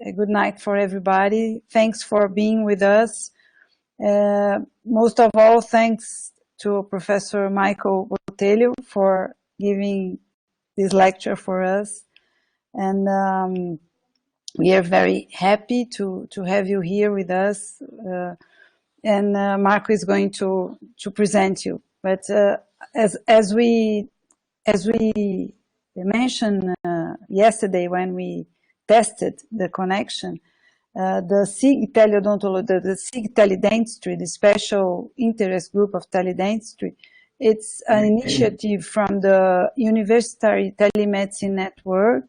a good night for everybody. Thanks for being with us. Most of all, thanks to Professor Michael Botelho for giving this lecture for us. And we are very happy to have you here with us. And Marco is going to present you. But as we mentioned yesterday when we tested the connection, the SIG Teleodontologia, the SIG Teledentistry, the special interest group of teledentistry, it's an initiative from the University Telemedicine Network,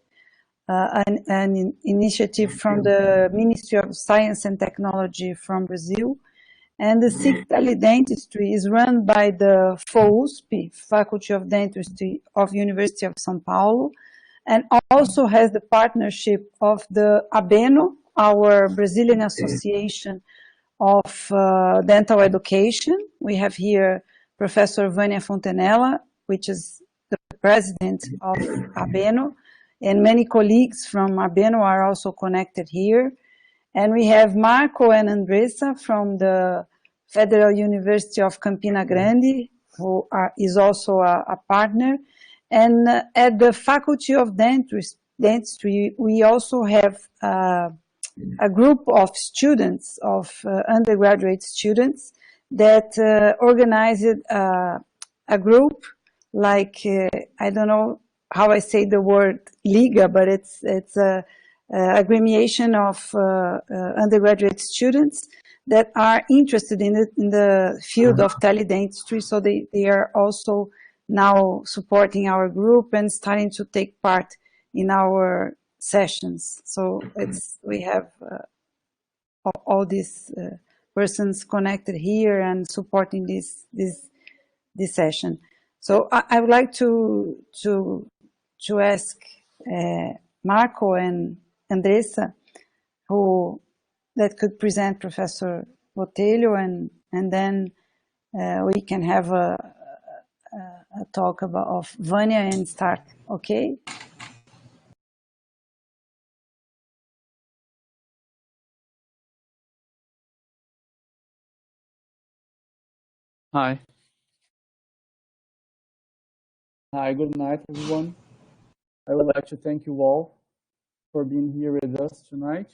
an initiative from the Ministry of Science and Technology from Brazil. And the SIG Teledentistry is run by the FOUSP, Faculty of Dentistry of University of São Paulo, and also has the partnership of the ABENO, our Brazilian Association of Dental Education. We have here Professor Vânia Fontenella, which is the president of ABENO, and many colleagues from ABENO are also connected here. And we have Marco and Andressa from the Federal University of Campina Grande, who is also a partner. And at the Faculty of Dentistry, we also have a group of students, of undergraduate students, that organized a group like, I don't know how I say the word Liga, but it's a aggregation of undergraduate students that are interested in the field of teledentistry. So they are also now supporting our group and starting to take part in our sessions. So we have all these persons connected here and supporting this session. So I would like to ask Marco and Andressa, that could present Professor Botelho, and then we can have a talk of Vânia and start, okay? Hi. Hi, good night, everyone. I would like to thank you all for being here with us tonight.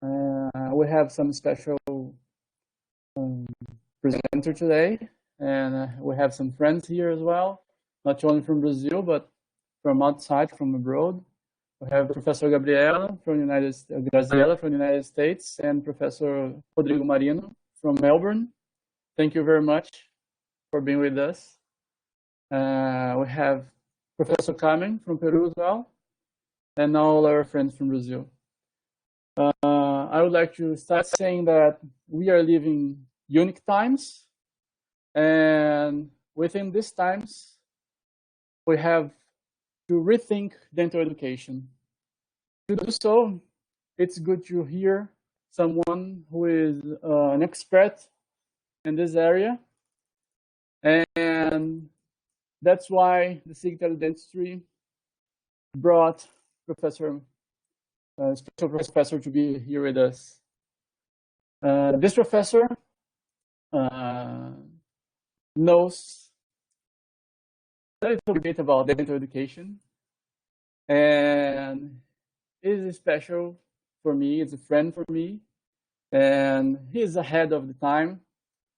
We have some special presenter today, and we have some friends here as well, not only from Brazil, but from outside, from abroad. We have Professor Graziella from the United States, and Professor Rodrigo Marino from Melbourne. Thank you very much for being with us. We have Professor Carmen from Peru as well, and all our friends from Brazil. I would like to start saying that we are living unique times, and within these times, we have to rethink dental education. To do so, it's good to hear someone who is an expert in this area, and that's why the SIG Teledentistry brought special professor to be here with us. This professor knows a little bit about dental education, and is special for me. It's a friend for me, and he is ahead of the time.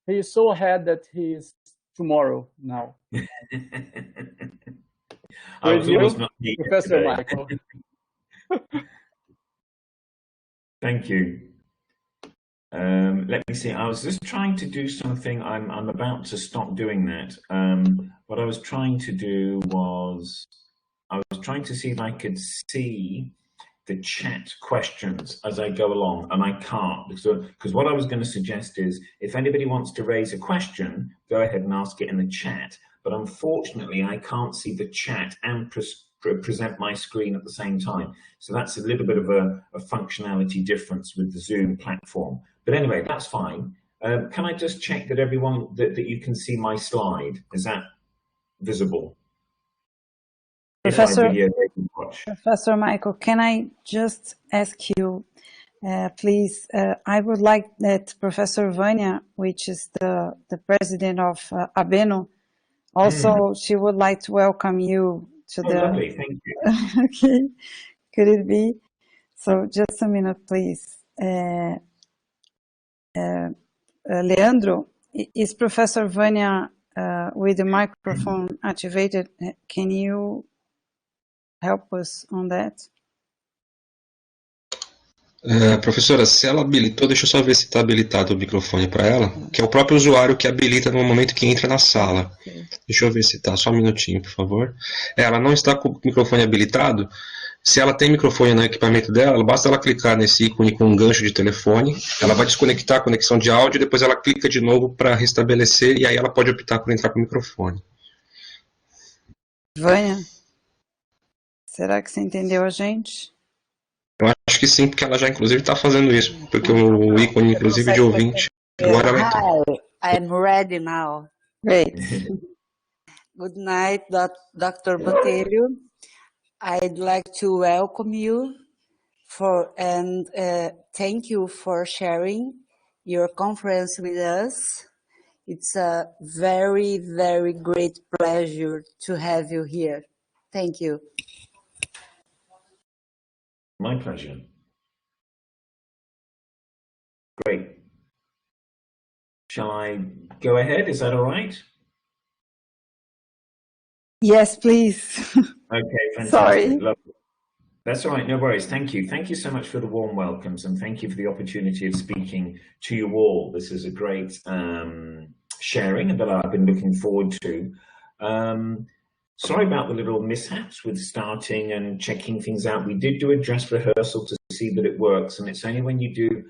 He is so ahead that he is tomorrow now. I was almost not Professor Michael. Thank you. Let me see. I was just trying to do something. I'm about to stop doing that. What I was trying to do was I was trying to see if I could see the chat questions as I go along, and I can't, because what I was going to suggest is if anybody wants to raise a question, go ahead and ask it in the chat. But unfortunately, I can't see the chat and present my screen at the same time. So that's a little bit of a functionality difference with the Zoom platform. But anyway, that's fine. Can I just check that everyone, that you can see my slide? Is that visible? Perfect. Professor Michael, can I just ask you, please, I would like that Professor Vania, which is the president of ABENO, also, she would like to welcome you to the... Lovely, thank you. Okay, could it be? So just a minute, please. Leandro, is Professor Vania with the microphone activated? Can you help us on that? Professora, se ela habilitou, deixa eu só ver se está habilitado o microfone para ela, que é o próprio usuário que habilita no momento que entra na sala. Deixa eu ver se está, só um minutinho, por favor. Ela não está com o microfone habilitado. Se ela tem microfone no equipamento dela, basta ela clicar nesse ícone com um gancho de telefone, ela vai desconectar a conexão de áudio, depois ela clica de novo para restabelecer, e aí ela pode optar por entrar com o microfone. Vânia, será que você entendeu a gente? Eu acho que sim, porque ela já inclusive está fazendo isso, porque o ícone inclusive de ouvinte agora ela está. Hi, I'm ready now. Great. Good night, Dr. Botelho. I'd like to welcome you and thank you for sharing your conference with us. It's a very, very great pleasure to have you here. Thank you. My pleasure. Great. Shall I go ahead? Is that all right? Yes, please. Okay, fantastic. Sorry. Lovely. That's all right, no worries. Thank you. Thank you so much for the warm welcomes, and thank you for the opportunity of speaking to you all. This is a great sharing that I've been looking forward to. Sorry about the little mishaps with starting and checking things out. We did do a dress rehearsal to see that it works, and it's only when you do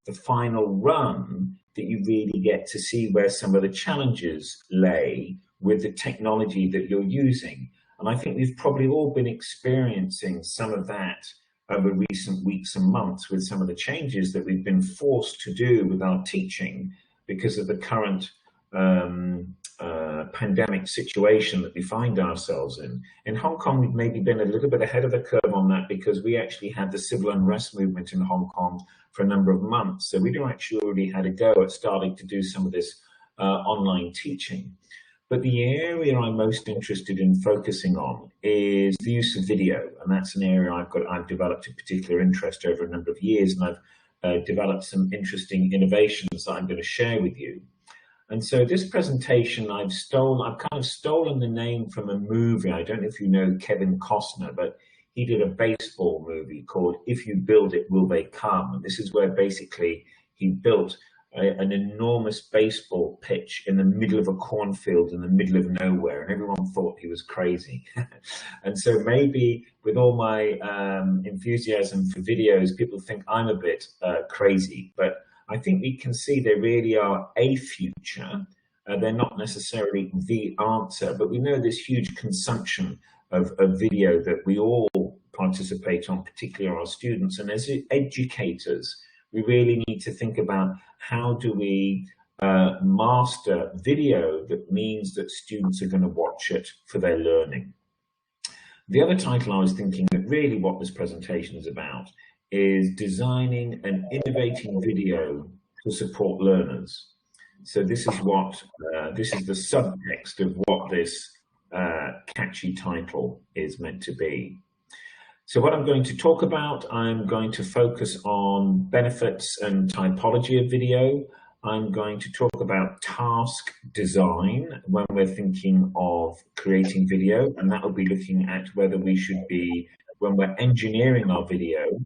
the final run that you really get to see where some of the challenges lay with the technology that you're using. And I think we've probably all been experiencing some of that over recent weeks and months with some of the changes that we've been forced to do with our teaching because of the current pandemic situation that we find ourselves in. In Hong Kong, we've maybe been a little bit ahead of the curve on that because we actually had the civil unrest movement in Hong Kong for a number of months. So we do actually already had a go at starting to do some of this online teaching. But the area I'm most interested in focusing on is the use of video. And that's an area I've developed a particular interest over a number of years, and I've developed some interesting innovations that I'm going to share with you. And so this presentation, I've kind of stolen the name from a movie. I don't know if you know Kevin Costner, but he did a baseball movie called If You Build It, Will They Come? And this is where basically he built an enormous baseball pitch in the middle of a cornfield in the middle of nowhere, and everyone thought he was crazy. And so maybe with all my enthusiasm for videos, people think I'm a bit crazy, but I think we can see they really are a future. They're not necessarily the answer, but we know there's huge consumption of video that we all participate on, particularly our students. And as educators, we really need to think about how do we master video that means that students are going to watch it for their learning. The other title I was thinking that really what this presentation is about is designing and innovating video to support learners. So this is what this is the subtext of what this catchy title is meant to be. So what I'm going to talk about, I'm going to focus on benefits and typology of video. I'm going to talk about task design when we're thinking of creating video, and that will be looking at whether we should be, when we're engineering our video,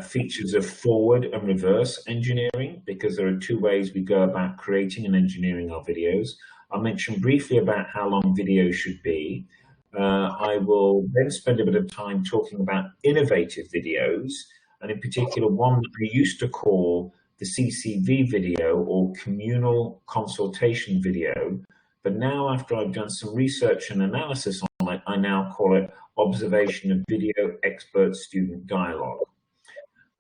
features of forward and reverse engineering, because there are two ways we go about creating and engineering our videos. I'll mention briefly about how long videos should be. I will then spend a bit of time talking about innovative videos, and in particular one that we used to call the CCV video, or communal consultation video, but now after I've done some research and analysis on it, I now call it observation of video expert student dialogue.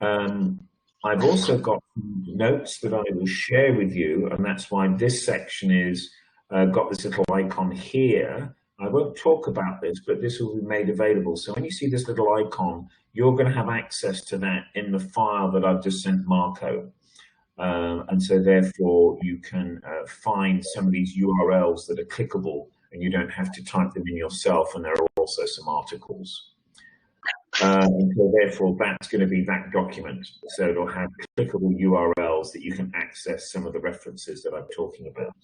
I've also got notes that I will share with you, and that's why this section is got this little icon here. I won't talk about this, but this will be made available. So when you see this little icon, you're going to have access to that in the file that I've just sent Marco. And so therefore you can find some of these URLs that are clickable, and you don't have to type them in yourself, and there are also some articles. And so therefore that's going to be that document. So it'll have clickable URLs that you can access some of the references that I'm talking about.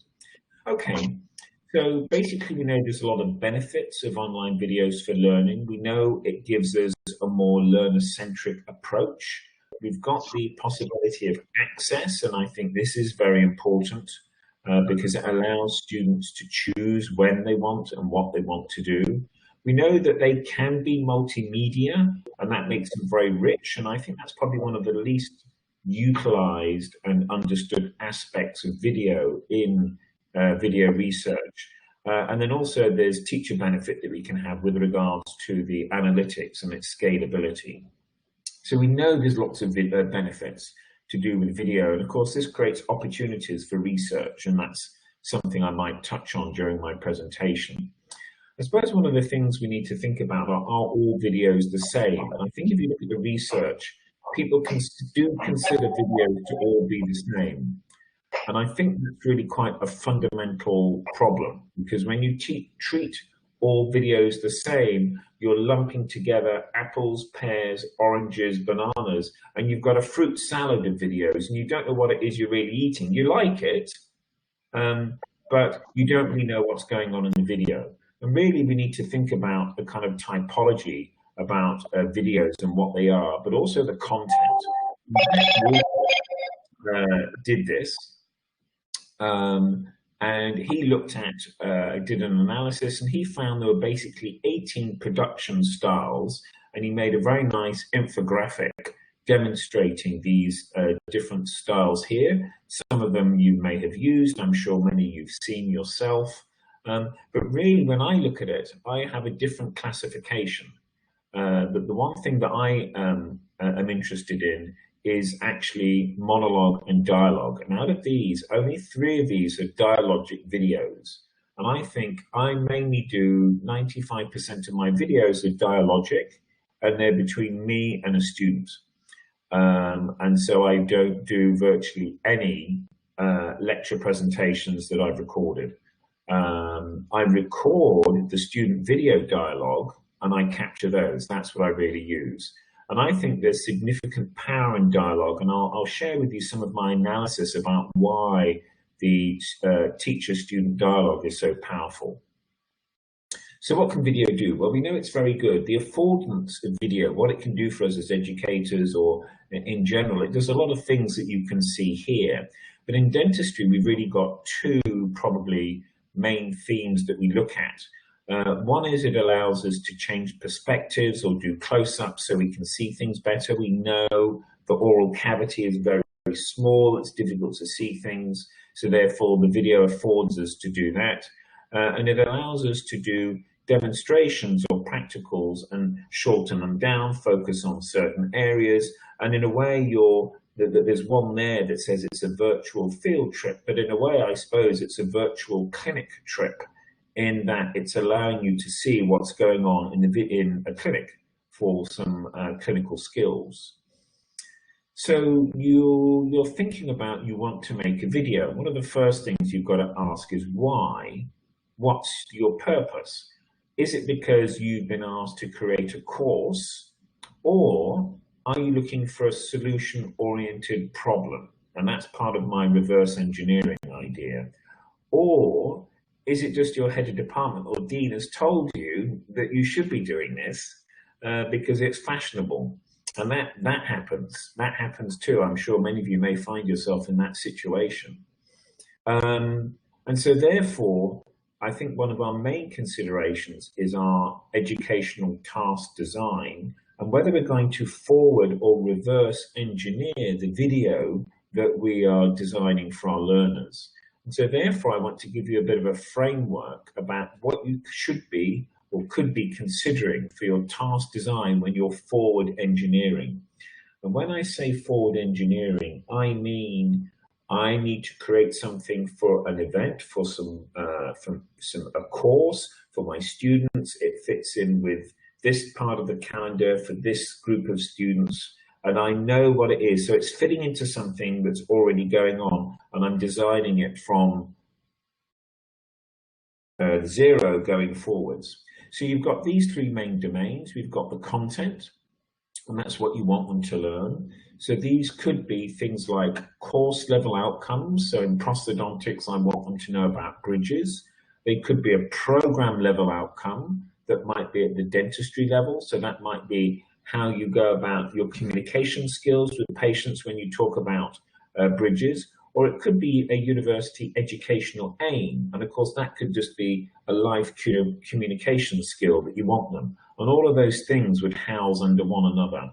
Okay, so basically we know there's a lot of benefits of online videos for learning. We know it gives us a more learner-centric approach. We've got the possibility of access, and I think this is very important because it allows students to choose when they want and what they want to do. We know that they can be multimedia, and that makes them very rich, and I think that's probably one of the least utilized and understood aspects of video in video research. And then also there's teacher benefit that we can have with regards to the analytics and its scalability. So we know there's lots of benefits to do with video, and of course this creates opportunities for research, and that's something I might touch on during my presentation. I suppose one of the things we need to think about are all videos the same? And I think if you look at the research, people do consider videos to all be the same. And I think that's really quite a fundamental problem, because when you treat all videos the same, you're lumping together apples, pears, oranges, bananas, and you've got a fruit salad of videos, and you don't know what it is you're really eating. You like it, but you don't really know what's going on in the video. And really, we need to think about the kind of typology about videos and what they are, but also the content. Did this, and he looked at, did an analysis, and he found there were basically 18 production styles, and he made a very nice infographic demonstrating these different styles here. Some of them you may have used, I'm sure many you've seen yourself. But really, when I look at it, I have a different classification. The one thing that I am interested in is actually monologue and dialogue. And out of these, only 3 of these are dialogic videos. And I think I mainly do 95% of my videos are dialogic, and they're between me and a student. And so I don't do virtually any lecture presentations that I've recorded. I record the student video dialogue and I capture those. That's what I really use. And I think there's significant power in dialogue, and I'll share with you some of my analysis about why the teacher-student dialogue is so powerful. So what can video do? Well, we know it's very good. The affordance of video, what it can do for us as educators or in general, it does a lot of things that you can see here. But in dentistry, we've really got 2 probably main themes that we look at. One is it allows us to change perspectives or do close-ups so we can see things better. We know the oral cavity is very, very small. It's difficult to see things. So therefore, the video affords us to do that. And it allows us to do demonstrations or practicals and shorten them down, focus on certain areas. And in a way, there's one there that says it's a virtual field trip, but in a way, I suppose it's a virtual clinic trip, in that it's allowing you to see what's going on in a clinic for some clinical skills. So you're thinking about, you want to make a video. One of the first things you've got to ask is why? What's your purpose? Is it because you've been asked to create a course, or are you looking for a solution-oriented problem? And that's part of my reverse engineering idea. Or is it just your head of department or dean has told you that you should be doing this because it's fashionable? And that happens. That happens too. I'm sure many of you may find yourself in that situation. And so therefore, I think one of our main considerations is our educational task design, and whether we're going to forward or reverse engineer the video that we are designing for our learners. And so therefore, I want to give you a bit of a framework about what you should be or could be considering for your task design when you're forward engineering. And when I say forward engineering, I mean I need to create something for an event, for a course for my students. It fits in with this part of the calendar for this group of students, and I know what it is. So it's fitting into something that's already going on, and I'm designing it from zero going forwards. So you've got these three main domains. We've got the content, and that's what you want them to learn. So these could be things like course level outcomes. So in prosthodontics, I want them to know about bridges. They could be a program level outcome that might be at the dentistry level. So that might be how you go about your communication skills with patients when you talk about bridges. Or it could be a university educational aim. And of course, that could just be a life communication skill that you want them. And all of those things would house under one another.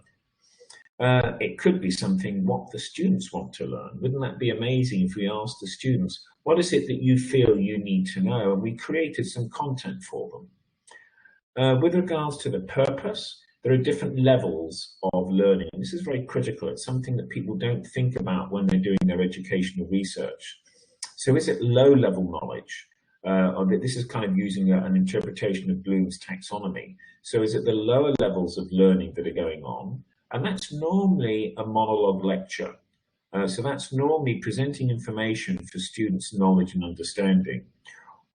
It could be something what the students want to learn. Wouldn't that be amazing if we asked the students, what is it that you feel you need to know? And we created some content for them. With regards to the purpose, there are different levels of learning. This is very critical. It's something that people don't think about when they're doing their educational research. So is it low-level knowledge? This is kind of using an interpretation of Bloom's taxonomy. So is it the lower levels of learning that are going on? And that's normally a monologue lecture. So that's normally presenting information for students' knowledge and understanding.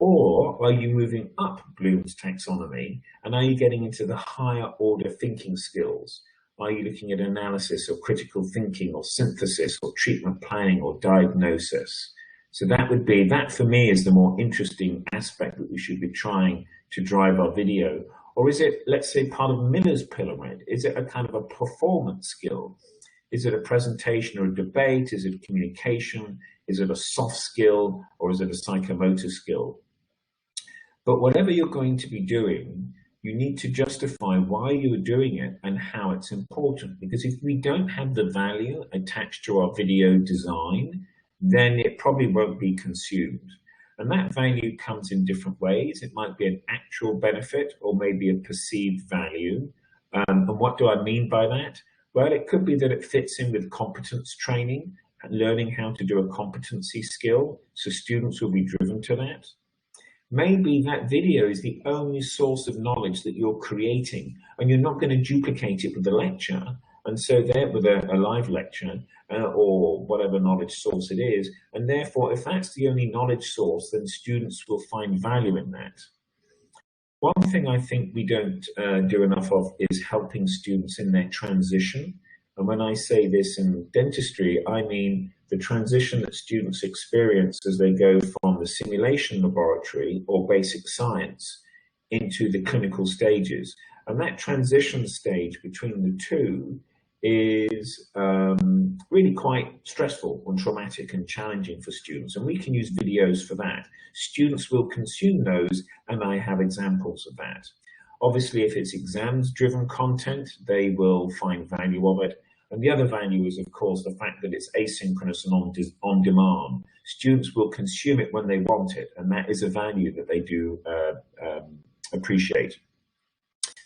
Or are you moving up Bloom's taxonomy and are you getting into the higher order thinking skills? Are you looking at analysis or critical thinking or synthesis or treatment planning or diagnosis? So that for me is the more interesting aspect that we should be trying to drive our video. Or is it, let's say, part of Miller's pyramid? Is it a kind of a performance skill? Is it a presentation or a debate? Is it communication? Is it a soft skill or is it a psychomotor skill? But whatever you're going to be doing, you need to justify why you're doing it and how it's important. Because if we don't have the value attached to our video design, then it probably won't be consumed. And that value comes in different ways. It might be an actual benefit or maybe a perceived value. And what do I mean by that? Well, it could be that it fits in with competence training and learning how to do a competency skill. So students will be driven to that. Maybe that video is the only source of knowledge that you're creating and you're not going to duplicate it with a lecture. And so there with a live lecture or whatever knowledge source it is. And therefore, if that's the only knowledge source, then students will find value in that. One thing I think we don't do enough of is helping students in their transition. And when I say this in dentistry, I mean the transition that students experience as they go from the simulation laboratory or basic science into the clinical stages. And that transition stage between the two is really quite stressful and traumatic and challenging for students. And we can use videos for that. Students will consume those, and I have examples of that. Obviously, if it's exams-driven content, they will find value of it. And the other value is, of course, the fact that it's asynchronous and on demand. Students will consume it when they want it, and that is a value that they do appreciate.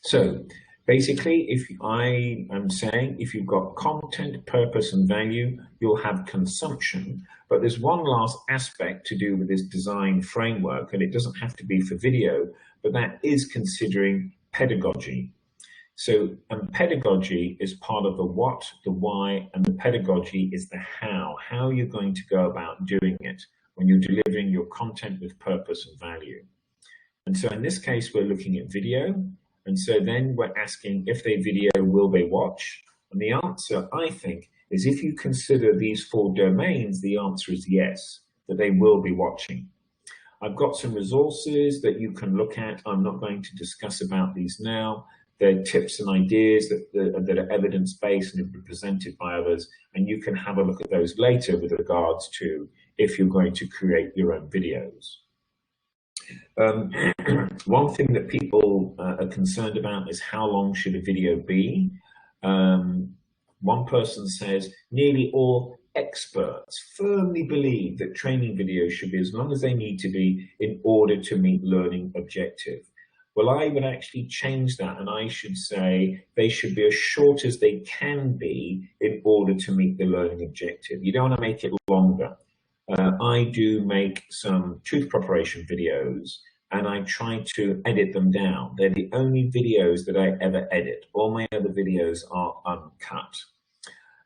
So basically, if I am saying if you've got content, purpose, and value, you'll have consumption. But there's one last aspect to do with this design framework, and it doesn't have to be for video, but that is considering pedagogy. So pedagogy is part of the what, the why, and the pedagogy is the how you're going to go about doing it when you're delivering your content with purpose and value. And so in this case, we're looking at video. And so then we're asking if they video, will they watch? And the answer, I think, is if you consider these 4 domains, the answer is yes, that they will be watching. I've got some resources that you can look at. I'm not going to discuss about these now. They're tips and ideas that are evidence-based and have been presented by others, and you can have a look at those later with regards to if you're going to create your own videos. One thing that people are concerned about is how long should a video be? One person says nearly all experts firmly believe that training videos should be as long as they need to be in order to meet learning objective. Well, I would actually change that, and I should say they should be as short as they can be in order to meet the learning objective. You don't want to make it longer. I do make some tooth preparation videos, and I try to edit them down. They're the only videos that I ever edit. All my other videos are uncut.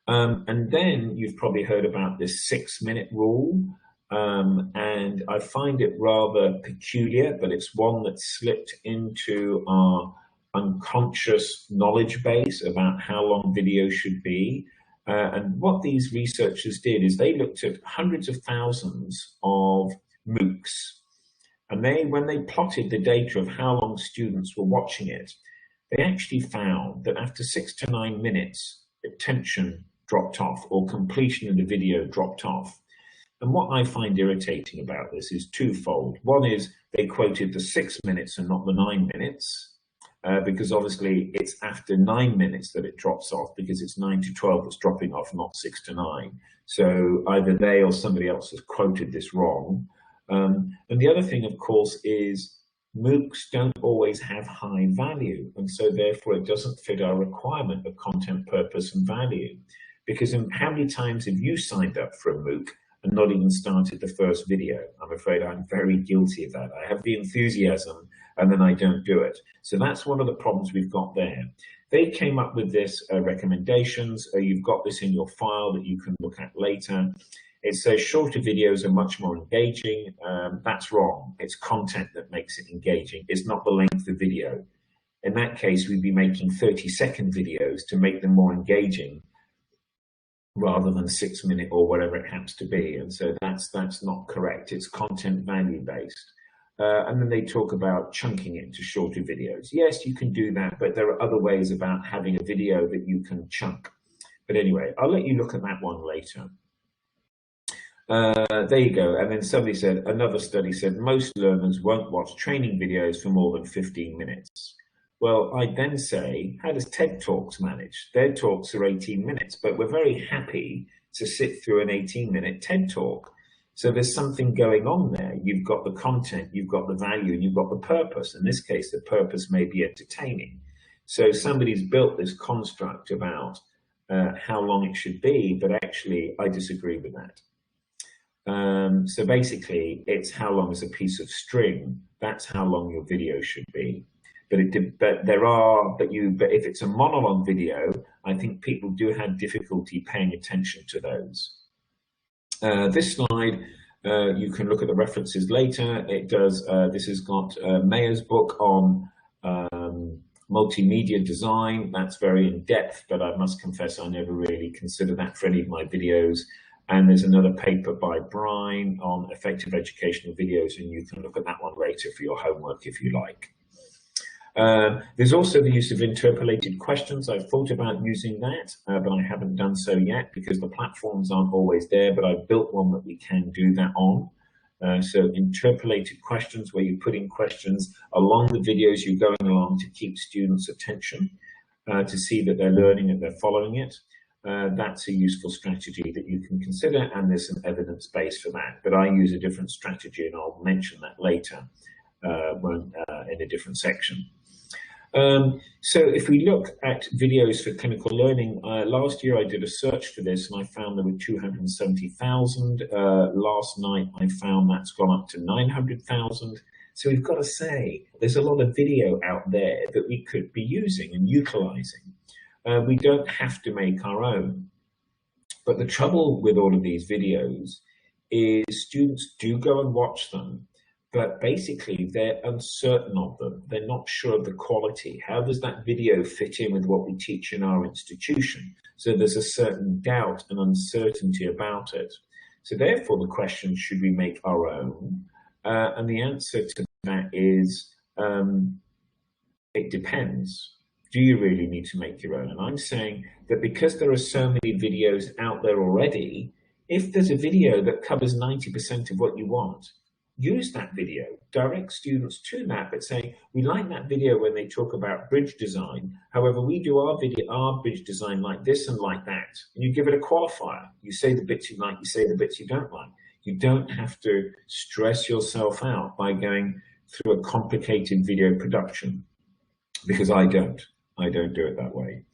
And then you've probably heard about this 6-minute rule, and I find it rather peculiar, but it's one that slipped into our unconscious knowledge base about how long video should be. And what these researchers did is they looked at hundreds of thousands of MOOCs, and when they plotted the data of how long students were watching it, they actually found that after 6 to 9 minutes, attention dropped off, or completion of the video dropped off. And what I find irritating about this is twofold. One is they quoted the 6 minutes and not the 9 minutes, because obviously it's after 9 minutes that it drops off, because it's 9 to 12 that's dropping off, not 6 to 9. So either they or somebody else has quoted this wrong. And the other thing, of course, is MOOCs don't always have high value, and so therefore it doesn't fit our requirement of content, purpose, and value. Because how many times have you signed up for a MOOC and not even started the first video? I'm afraid I'm very guilty of that. I have the enthusiasm and then I don't do it. So that's one of the problems we've got there. They came up with this recommendations. You've got this in your file that you can look at later. It says shorter videos are much more engaging. That's wrong. It's content that makes it engaging. It's not the length of video. In that case, we'd be making 30-second videos to make them more engaging, rather than 6 minute or whatever it happens to be. And so that's not correct. It's content value based. And then they talk about chunking it into shorter videos. Yes, you can do that, but there are other ways about having a video that you can chunk. But anyway, I'll let you look at that one later. There you go. And then somebody said, another study said most learners won't watch training videos for more than 15 minutes. Well, I then say, how does TED Talks manage? Their talks are 18 minutes, but we're very happy to sit through an 18-minute TED Talk. So there's something going on there. You've got the content, you've got the value, and you've got the purpose. In this case, the purpose may be entertaining. So somebody's built this construct about how long it should be, but actually I disagree with that. So basically, it's how long is a piece of string. That's how long your video should be. But if it's a monologue video, I think people do have difficulty paying attention to those. This slide, you can look at the references later. It does. This has got Mayer's book on multimedia design. That's very in depth, but I must confess I never really consider that for any of my videos. And there's another paper by Brian on effective educational videos, and you can look at that one later for your homework if you like. There's also the use of interpolated questions. I've thought about using that, but I haven't done so yet because the platforms aren't always there, but I've built one that we can do that on. So interpolated questions, where you put in questions along the videos you're going along to keep students' attention, to see that they're learning and they're following it. That's a useful strategy that you can consider, and there's some evidence base for that. But I use a different strategy, and I'll mention that later in a different section. So if we look at videos for clinical learning, last year I did a search for this and I found there were 270,000. Last night I found that's gone up to 900,000. So we've got to say there's a lot of video out there that we could be using and utilizing. We don't have to make our own. But the trouble with all of these videos is students do go and watch them, but basically they're uncertain of them. They're not sure of the quality. How does that video fit in with what we teach in our institution? So there's a certain doubt and uncertainty about it. So therefore the question, should we make our own? And the answer to that is, it depends. Do you really need to make your own? And I'm saying that because there are so many videos out there already, if there's a video that covers 90% of what you want, use that video, direct students to that, but say, we like that video when they talk about bridge design. However, we do our bridge design like this and like that. And you give it a qualifier. You say the bits you like, you say the bits you don't like. You don't have to stress yourself out by going through a complicated video production, because I don't do it that way.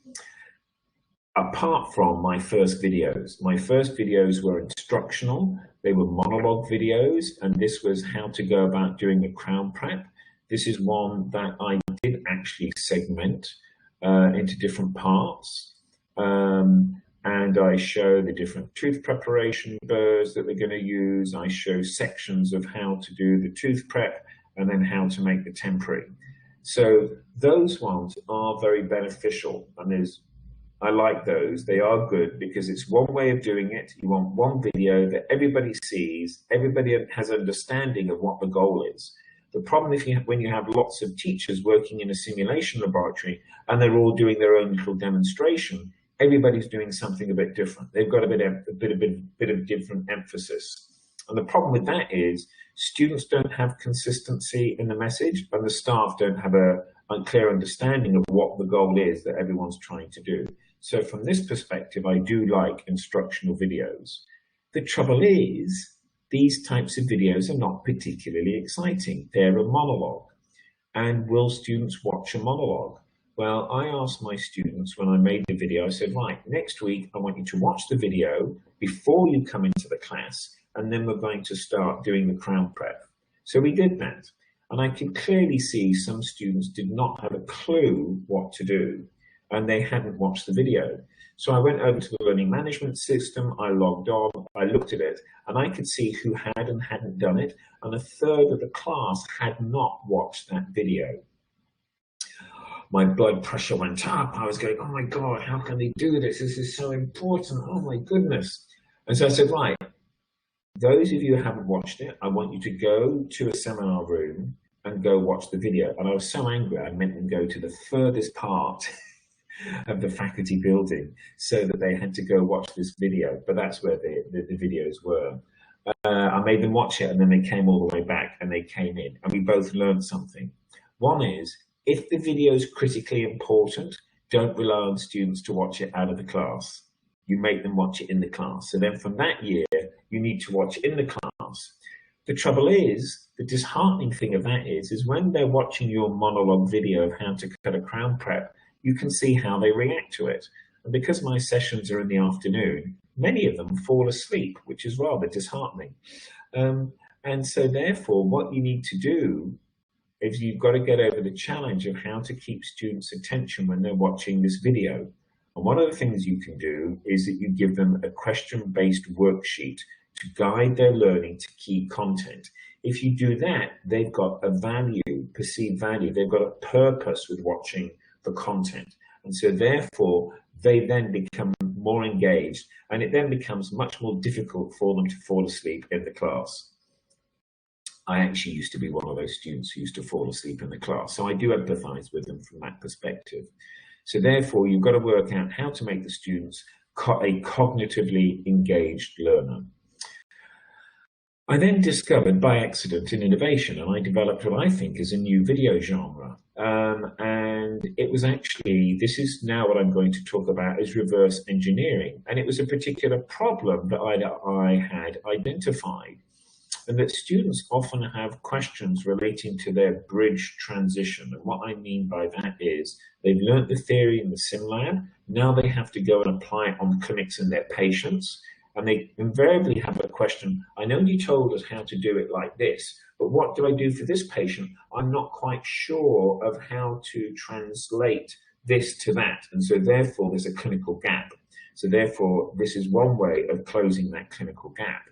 apart from my first videos. My first videos were instructional. They were monologue videos, and this was how to go about doing a crown prep. This is one that I did actually segment into different parts. And I show the different tooth preparation burrs that they're going to use. I show sections of how to do the tooth prep and then how to make the temporary. So those ones are very beneficial, and I like those. They are good because it's one way of doing it. You want one video that everybody sees, everybody has understanding of what the goal is. The problem when you have lots of teachers working in a simulation laboratory and they're all doing their own little demonstration, everybody's doing something a bit different. They've got a bit of different emphasis. And the problem with that is students don't have consistency in the message, and the staff don't have a clear understanding of what the goal is that everyone's trying to do. So from this perspective, I do like instructional videos. The trouble is, these types of videos are not particularly exciting. They're a monologue. And will students watch a monologue? Well, I asked my students when I made the video, I said, right, next week, I want you to watch the video before you come into the class, and then we're going to start doing the crown prep. So we did that. And I could clearly see some students did not have a clue what to do, and they hadn't watched the video. So I went over to the learning management system, I logged on, I looked at it, and I could see who had and hadn't done it, and a third of the class had not watched that video. My blood pressure went up. I was going, oh my God, how can they do this? This is so important. Oh my goodness. And so I said, right, those of you who haven't watched it, I want you to go to a seminar room and go watch the video. And I was so angry, I made them go to the furthest part of the faculty building so that they had to go watch this video. But that's where the videos were. I made them watch it, and then they came all the way back and they came in, and we both learned something. One is, if the video is critically important, don't rely on students to watch it out of the class. You make them watch it in the class. So then from that year, you need to watch in the class. The trouble is, the disheartening thing of that is when they're watching your monologue video of how to cut a crown prep, you can see how they react to it. And because my sessions are in the afternoon, many of them fall asleep, which is rather disheartening. And so therefore, what you need to do is you've got to get over the challenge of how to keep students' attention when they're watching this video. And one of the things you can do is that you give them a question-based worksheet to guide their learning to key content. If you do that, they've got a value, perceived value. They've got a purpose with watching the content. And so therefore, they then become more engaged, and it then becomes much more difficult for them to fall asleep in the class. I actually used to be one of those students who used to fall asleep in the class. So I do empathize with them from that perspective. So therefore, you've got to work out how to make the students a cognitively engaged learner. I then discovered by accident an innovation, and I developed what I think is a new video genre. And it was actually, this is now what I'm going to talk about, is reverse engineering. And it was a particular problem that I had identified. And that students often have questions relating to their bridge transition. And what I mean by that is they've learned the theory in the sim lab. Now they have to go and apply it on clinics and their patients. And they invariably have a question, I know you told us how to do it like this, but what do I do for this patient? I'm not quite sure of how to translate this to that. And so therefore there's a clinical gap. So therefore this is one way of closing that clinical gap.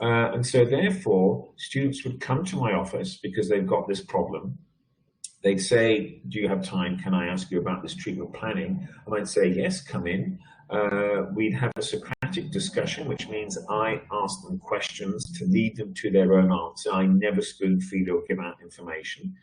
And so therefore, students would come to my office because they've got this problem. They'd say, do you have time? Can I ask you about this treatment planning? And I'd say, yes, come in. We'd have a Socratic discussion, which means I ask them questions to lead them to their own answer. I never spoon feed or give out information.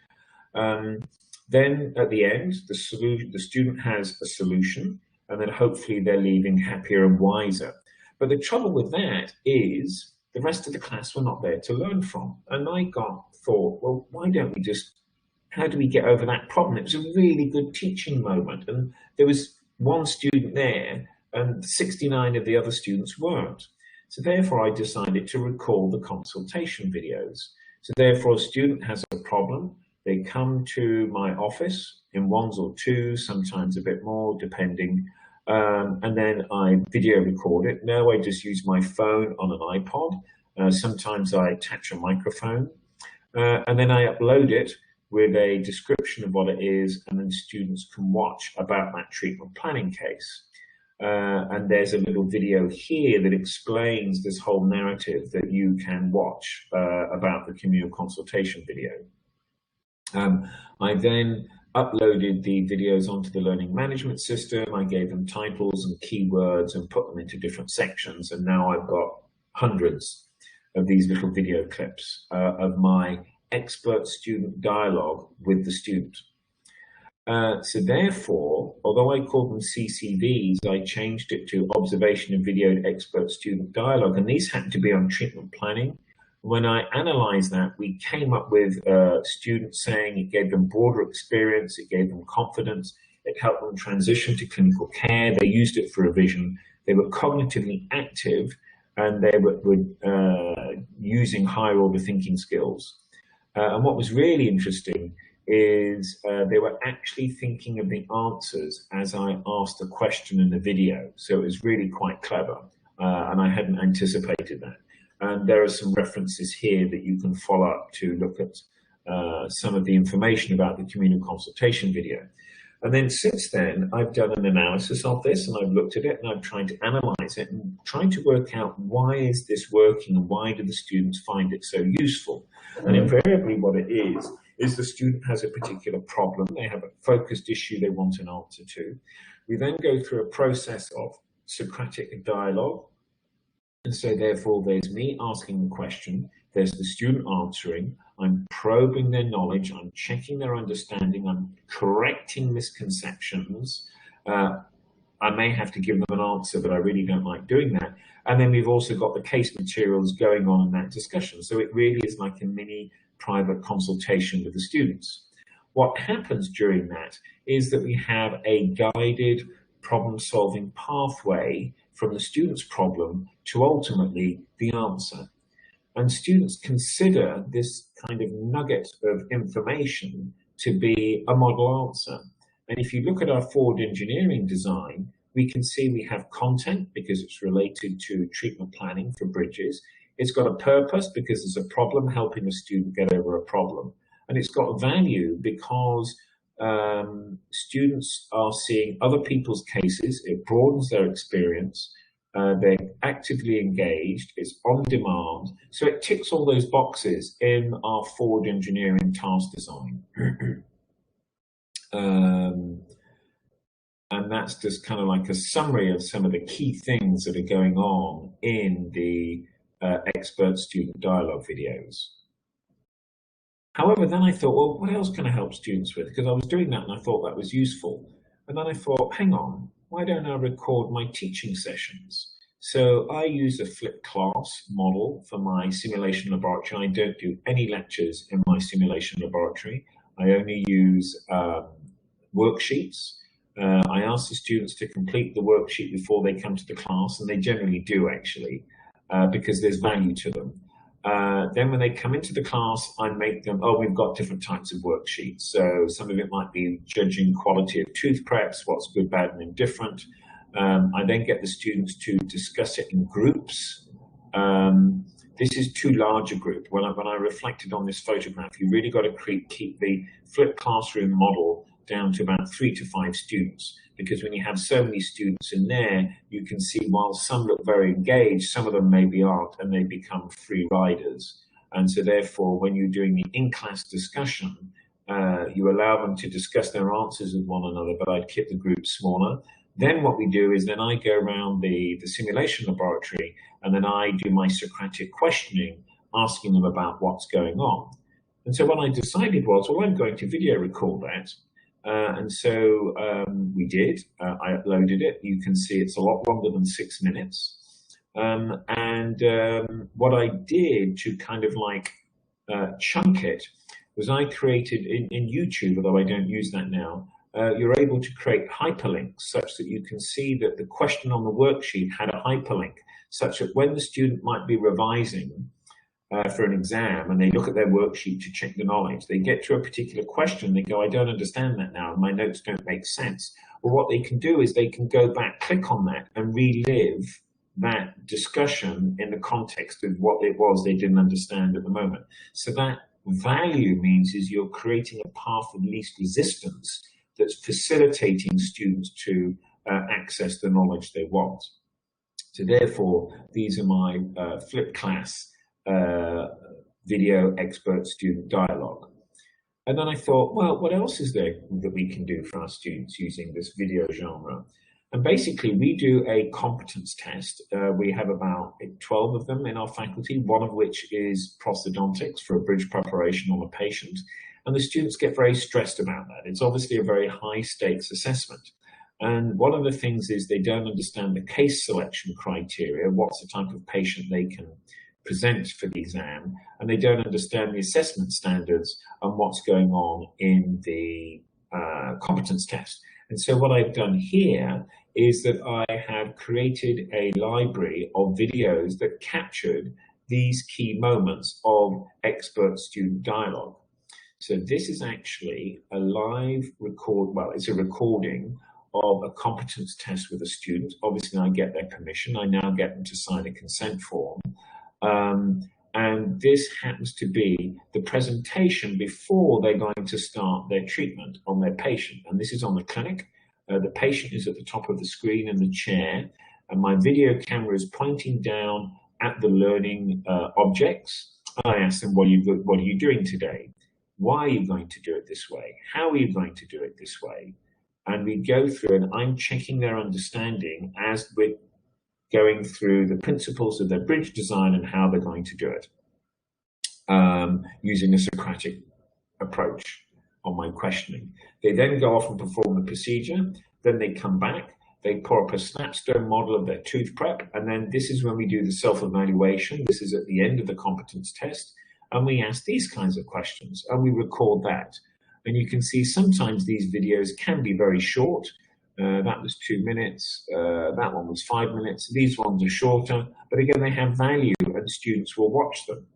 Then at the end, the student has a solution, and then hopefully they're leaving happier and wiser. But the trouble with that is, the rest of the class were not there to learn from. And I thought, well, why don't we how do we get over that problem? It was a really good teaching moment. And there was one student there and 69 of the other students weren't. So therefore I decided to record the consultation videos. So therefore a student has a problem. They come to my office in ones or twos, sometimes a bit more, depending. And then I video record it. Now I just use my phone on an iPod. Sometimes I attach a microphone, and then I upload it with a description of what it is, and then students can watch about that treatment planning case. And there's a little video here that explains this whole narrative that you can watch about the communal consultation video. I then uploaded the videos onto the learning management system. I gave them titles and keywords and put them into different sections. And now I've got hundreds of these little video clips of my expert-student dialogue with the student. So therefore, although I called them CCVs, I changed it to observation and videoed expert-student dialogue. And these happen to be on treatment planning. When I analyzed that, we came up with students saying it gave them broader experience, it gave them confidence, it helped them transition to clinical care, they used it for revision, they were cognitively active, and they were using higher order thinking skills. And what was really interesting is they were actually thinking of the answers as I asked a question in the video. So it was really quite clever, and I hadn't anticipated that. And there are some references here that you can follow up to look at some of the information about the communal consultation video. And then since then, I've done an analysis of this, and I've looked at it, and I'm trying to analyze it and trying to work out why is this working and why do the students find it so useful. And invariably what it is the student has a particular problem, they have a focused issue they want an answer to. We then go through a process of Socratic dialogue. And so therefore there's me asking the question, there's the student answering, I'm probing their knowledge, I'm checking their understanding, I'm correcting misconceptions. I may have to give them an answer, but I really don't like doing that. And then we've also got the case materials going on in that discussion. So it really is like a mini private consultation with the students. What happens during that is that we have a guided problem-solving pathway from the student's problem to ultimately the answer. And students consider this kind of nugget of information to be a model answer. And if you look at our forward engineering design, we can see we have content because it's related to treatment planning for bridges. It's got a purpose because there's a problem helping a student get over a problem. And it's got value because students are seeing other people's cases. It broadens their experience. They're actively engaged, it's on demand. So it ticks all those boxes in our forward engineering task design. And that's just kind of like a summary of some of the key things that are going on in the expert student dialogue videos. However, then I thought, well, what else can I help students with? Because I was doing that and I thought that was useful. And then I thought, hang on, why don't I record my teaching sessions? So I use a flipped class model for my simulation laboratory. I don't do any lectures in my simulation laboratory. I only use worksheets. I ask the students to complete the worksheet before they come to the class, and they generally do actually, because there's value to them. Then when they come into the class, I make them, we've got different types of worksheets. So some of it might be judging quality of tooth preps, what's good, bad, and indifferent. I then get the students to discuss it in groups. This is too large a group. When I reflected on this photograph, you really got to keep the flipped classroom model down to about 3 to 5 students. Because when you have so many students in there, you can see while some look very engaged, some of them maybe aren't, and they become free riders. And so therefore, when you're doing the in-class discussion, you allow them to discuss their answers with one another, but I'd keep the group smaller. Then what we do is then I go around the simulation laboratory, and then I do my Socratic questioning, asking them about what's going on. And so what I decided was, well, I'm going to video record that. And so we did. I uploaded it. You can see it's a lot longer than 6 minutes. What I did to kind of like chunk it was I created in YouTube, although I don't use that now, you're able to create hyperlinks such that you can see that the question on the worksheet had a hyperlink, such that when the student might be revising, for an exam and they look at their worksheet to check the knowledge, they get to a particular question, they go, I don't understand that now, and my notes don't make sense. Well, what they can do is they can go back, click on that, and relive that discussion in the context of what it was they didn't understand at the moment. So that value means is you're creating a path of least resistance that's facilitating students to access the knowledge they want. So therefore, these are my flipped class video expert student dialogue. And then I thought, well, what else is there that we can do for our students using this video genre? And basically, we do a competence test. We have about 12 of them in our faculty, one of which is prosthodontics for a bridge preparation on a patient. And the students get very stressed about that. It's obviously a very high stakes assessment. And one of the things is they don't understand the case selection criteria, what's the type of patient they can present for the exam, and they don't understand the assessment standards and what's going on in the competence test. And so what I've done here is that I have created a library of videos that captured these key moments of expert-student dialogue. So this is actually a live record, well, it's a recording of a competence test with a student. Obviously, I get their permission. I now get them to sign a consent form. And this happens to be the presentation before they're going to start their treatment on their patient. And this is on the clinic. The patient is at the top of the screen in the chair, and my video camera is pointing down at the learning objects. I ask them, what are you doing today? Why are you going to do it this way? How are you going to do it this way? And we go through, and I'm checking their understanding as we're going through the principles of their bridge design and how they're going to do it, using a Socratic approach on my questioning. They then go off and perform the procedure. Then they come back. They pour up a snapstone model of their tooth prep. And then this is when we do the self-evaluation. This is at the end of the competence test. And we ask these kinds of questions, and we record that. And you can see sometimes these videos can be very short. That was 2 minutes. That one was 5 minutes. These ones are shorter, but again, they have value and students will watch them.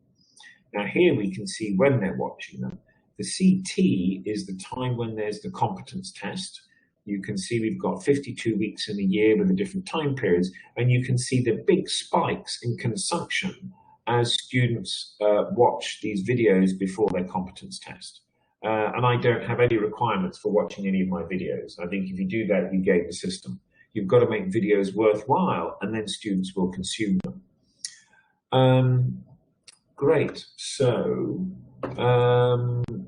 Now here we can see when they're watching them. The CT is the time when there's the competence test. You can see we've got 52 weeks in a year with the different time periods, and you can see the big spikes in consumption as students watch these videos before their competence test. And I don't have any requirements for watching any of my videos. I think if you do that, you game the system. You've got to make videos worthwhile, and then students will consume them. Great. So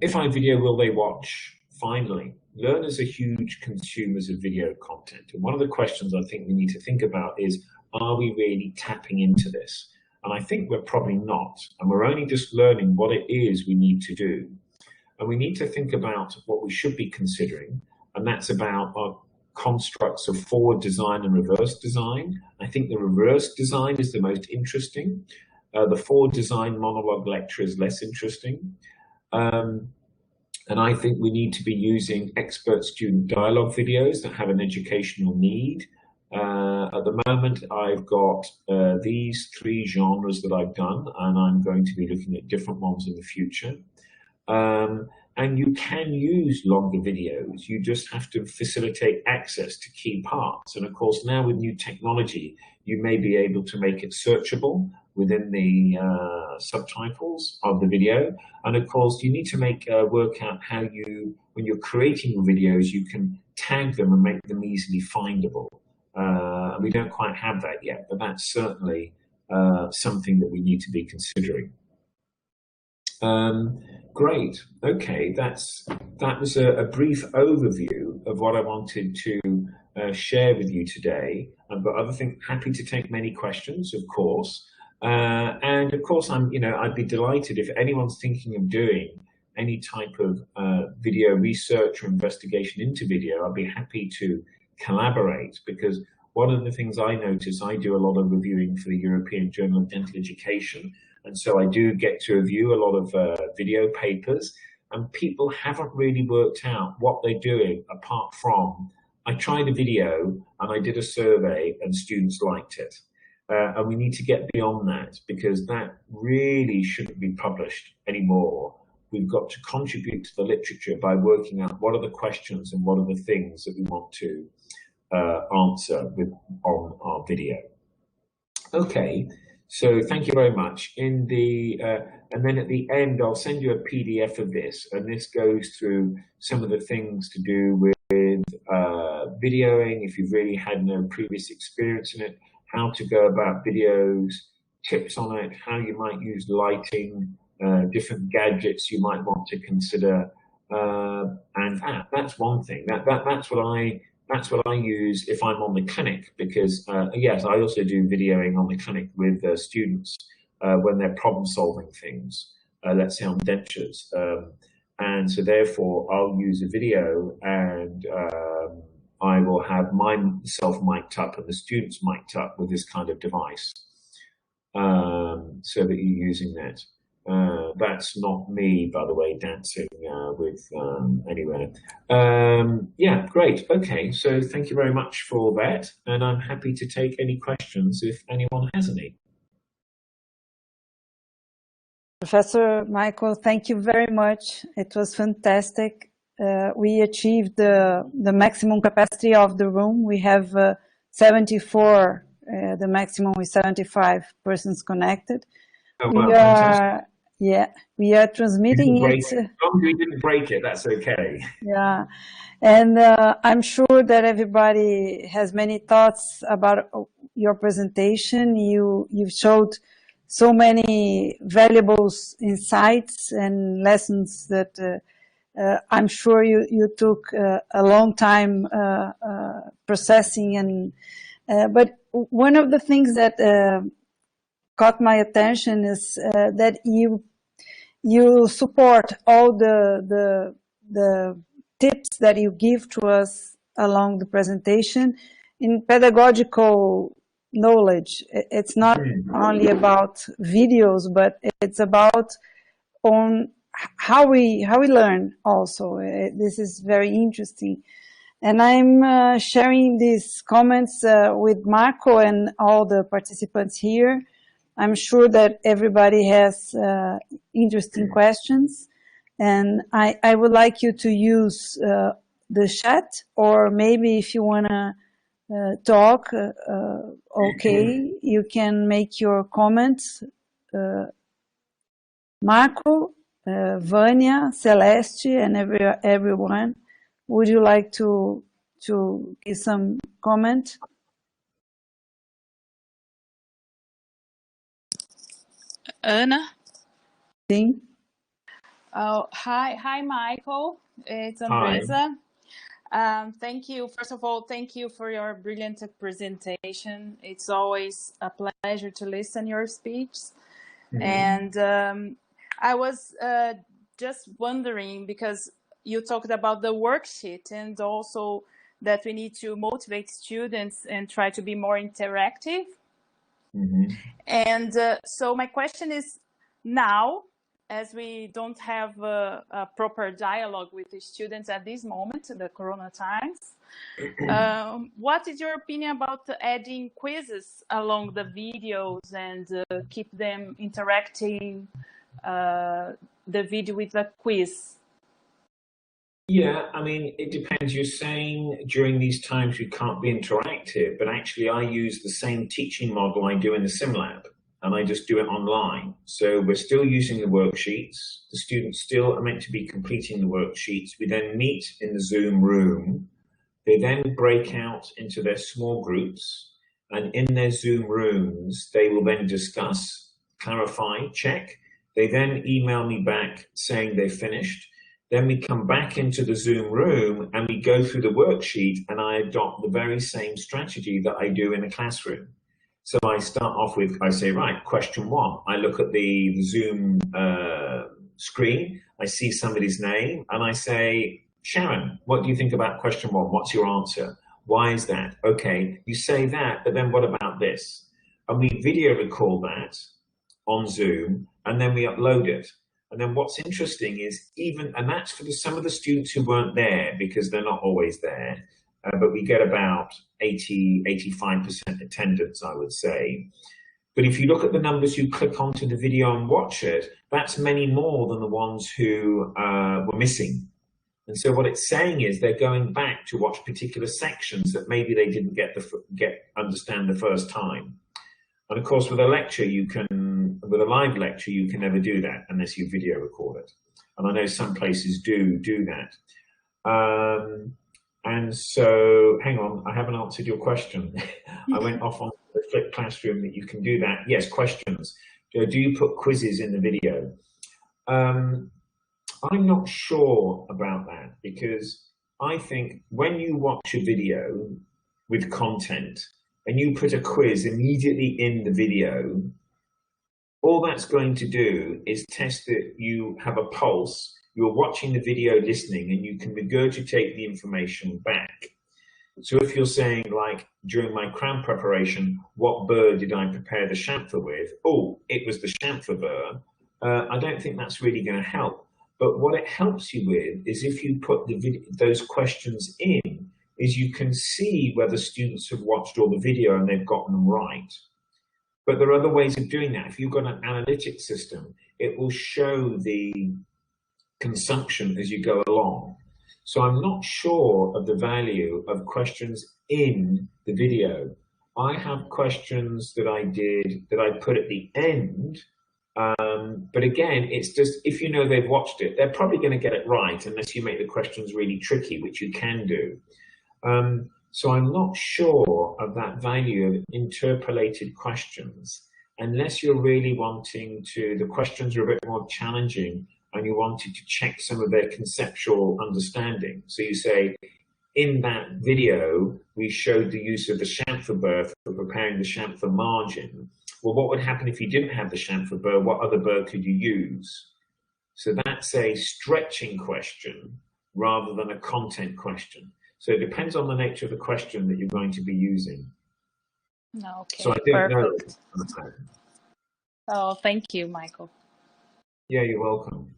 if I video, will they watch? Finally, learners are huge consumers of video content. And one of the questions I think we need to think about is, are we really tapping into this? And I think we're probably not. And we're only just learning what it is we need to do. And we need to think about what we should be considering, and that's about our constructs of forward design and reverse design. I think the reverse design is the most interesting. The forward design monologue lecture is less interesting. And I think we need to be using expert-student dialogue videos that have an educational need. At the moment, I've got these 3 genres that I've done, and I'm going to be looking at different ones in the future. And you can use longer videos. You just have to facilitate access to key parts. And of course, now with new technology, you may be able to make it searchable within the subtitles of the video. And of course, you need to work out how you, when you're creating your videos, you can tag them and make them easily findable. We don't quite have that yet, but that's certainly something that we need to be considering. Great. Okay, that was a brief overview of what I wanted to share with you today. But other things, happy to take many questions, of course. And of course, I'd be delighted if anyone's thinking of doing any type of video research or investigation into video. I'd be happy to collaborate, because one of the things I notice, I do a lot of reviewing for the European Journal of Dental Education. And so I do get to review a lot of video papers, and people haven't really worked out what they're doing apart from, I tried a video and I did a survey and students liked it. And we need to get beyond that, because that really shouldn't be published anymore. We've got to contribute to the literature by working out what are the questions and what are the things that we want to answer on our video. Okay, so thank you very much. And then at the end, I'll send you a PDF of this, and this goes through some of the things to do with videoing, if you've really had no previous experience in it, how to go about videos, tips on it, how you might use lighting, different gadgets you might want to consider, and that's one thing. That's what I use if I'm on the clinic, because yes, I also do videoing on the clinic with students when they're problem solving things, let's say on dentures. And so therefore I'll use a video, and I will have myself mic'd up and the students mic'd up with this kind of device, so that you're using that. That's not me, by the way, dancing with anywhere. Yeah, great. Okay, so thank you very much for that, and I'm happy to take any questions if anyone has any. Professor Michael, thank you very much. It was fantastic. We achieved the maximum capacity of the room. We have 74, the maximum is 75 persons connected. Oh, wow, we are transmitting it. As long as we didn't break it, that's okay. Yeah, and I'm sure that everybody has many thoughts about your presentation. You showed so many valuable insights and lessons that I'm sure you took a long time processing. And but one of the things that caught my attention is that you support all the tips that you give to us along the presentation in pedagogical knowledge. It's not only about videos, but it's about on how we learn also. This is very interesting. And I'm sharing these comments with Marco and all the participants here. I'm sure that everybody has interesting questions, and I would like you to use the chat, or maybe if you want to talk, okay, you can make your comments. Marco, Vania, Celeste, and everyone, would you like to give some comment? Ana? Sim. Oh, hi, Michael. It's Andresa. Thank you. First of all, thank you for your brilliant presentation. It's always a pleasure to listen to your speech. And I was just wondering, because you talked about the worksheet and also that we need to motivate students and try to be more interactive. And so my question is, now, as we don't have a proper dialogue with the students at this moment, the Corona times, what is your opinion about adding quizzes along the videos and keep them interacting the video with a quiz? Yeah, I mean, it depends. You're saying during these times we can't be interactive, but actually I use the same teaching model I do in the SimLab, and I just do it online. So we're still using the worksheets. The students still are meant to be completing the worksheets. We then meet in the Zoom room. They then break out into their small groups, and in their Zoom rooms, they will then discuss, clarify, check. They then email me back saying they've finished. Then we come back into the Zoom room and we go through the worksheet, and I adopt the very same strategy that I do in the classroom. So I start off with, I say, right, question 1. I look at the Zoom screen, I see somebody's name, and I say, Sharon, what do you think about question 1? What's your answer? Why is that? Okay, you say that, but then what about this? And we video record that on Zoom, and then we upload it. And then what's interesting is and that's for some of the students who weren't there, because they're not always there. but we get about 85% attendance, I would say. But if you look at the numbers who click onto the video and watch it, that's many more than the ones who were missing. And so what it's saying is they're going back to watch particular sections that maybe they didn't understand the first time. And of course, with a lecture, with a live lecture, you can never do that unless you video record it. And I know some places do that. And so, hang on, I haven't answered your question. I went off on the flipped classroom that you can do that. Yes, questions. Do you put quizzes in the video? I'm not sure about that, because I think when you watch a video with content and you put a quiz immediately in the video, all that's going to do is test that you have a pulse. You're watching the video, listening, and you can regurgitate the information back. So if you're saying, like, during my crown preparation, what burr did I prepare the chamfer with? Oh, it was the chamfer burr. I don't think that's really going to help. But what it helps you with is if you put those questions in, is you can see whether students have watched all the video and they've gotten them right. But there are other ways of doing that. If you've got an analytics system, it will show the consumption as you go along. So I'm not sure of the value of questions in the video. I have questions that I put at the end. But again, it's just, if you know they've watched it, they're probably going to get it right unless you make the questions really tricky, which you can do. So I'm not sure of that value of interpolated questions, unless you're really wanting to, the questions are a bit more challenging and you wanted to check some of their conceptual understanding. So you say, in that video, we showed the use of the chamfer burr for preparing the chamfer margin. Well, what would happen if you didn't have the chamfer burr? What other burr could you use? So that's a stretching question rather than a content question. So it depends on the nature of the question that you're going to be using. Okay, so I don't perfect. know. Oh, thank you, Michael. Yeah, you're welcome.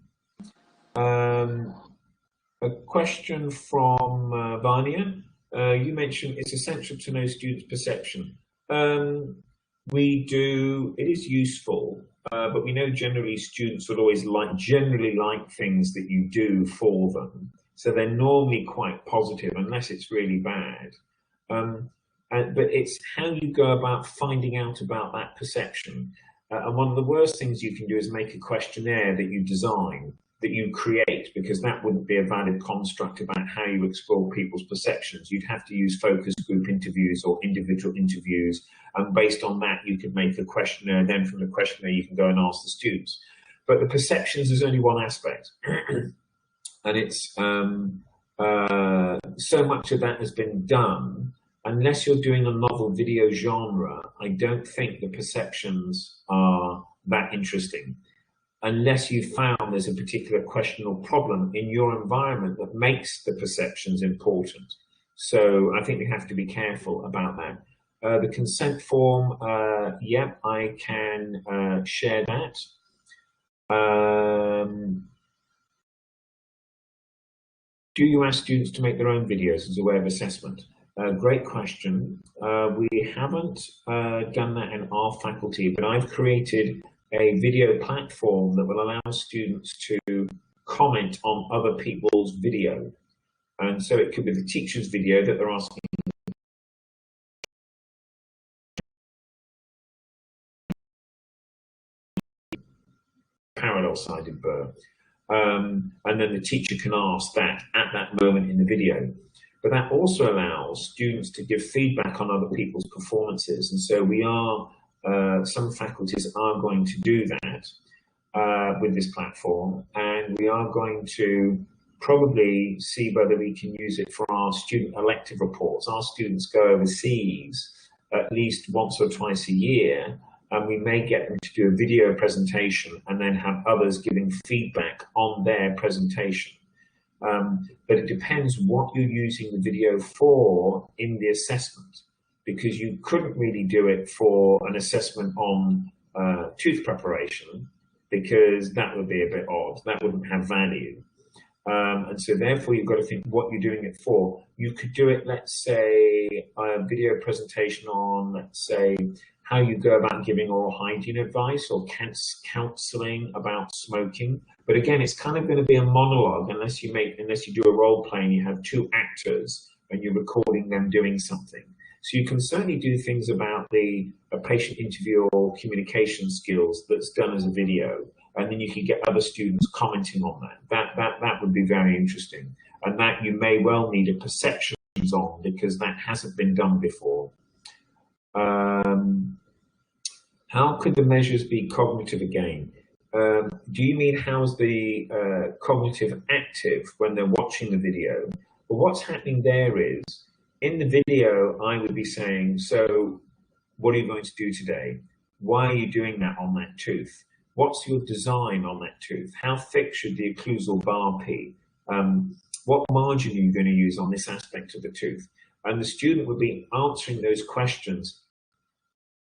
A question from Vania. You mentioned it's essential to know students' perception. We do, it is useful, but we know generally students would always generally like things that you do for them. So they're normally quite positive unless it's really bad. But it's how you go about finding out about that perception. And one of the worst things you can do is make a questionnaire that you design, that you create, because that wouldn't be a valid construct about how you explore people's perceptions. You'd have to use focus group interviews or individual interviews, and based on that you could make a questionnaire, and then from the questionnaire you can go and ask the students. But the perceptions is only one aspect. And it's so much of that has been done. Unless you're doing a novel video genre, I don't think the perceptions are that interesting. Unless you found there's a particular question or problem in your environment that makes the perceptions important. So I think we have to be careful about that. The consent form, yeah, I can share that. Do you ask students to make their own videos as a way of assessment? Great question. We haven't done that in our faculty, but I've created a video platform that will allow students to comment on other people's video. And so it could be the teacher's video that they're asking parallel-sided burr. And then the teacher can ask that at that moment in the video. But that also allows students to give feedback on other people's performances. And so we are, some faculties are going to do that with this platform. And we are going to probably see whether we can use it for our student elective reports. Our students go overseas at least once or twice a year, and we may get them to do a video presentation and then have others giving feedback on their presentation. But it depends what you're using the video for in the assessment, because you couldn't really do it for an assessment on tooth preparation, because that would be a bit odd. That wouldn't have value. And so therefore you've got to think what you're doing it for. You could do it, let's say, a video presentation on, let's say, how you go about giving oral hygiene advice or counseling about smoking. But again, it's kind of going to be a monologue unless you do a role play and you have two actors and you're recording them doing something. So you can certainly do things about a patient interview or communication skills that's done as a video, and then you can get other students commenting on that. That would be very interesting, and that you may well need a perceptions on because that hasn't been done before. How could the measures be cognitive again? Do you mean how's the cognitive active when they're watching the video? Well, what's happening there is, in the video, I would be saying, so what are you going to do today? Why are you doing that on that tooth? What's your design on that tooth? How thick should the occlusal bar be? What margin are you going to use on this aspect of the tooth? And the student would be answering those questions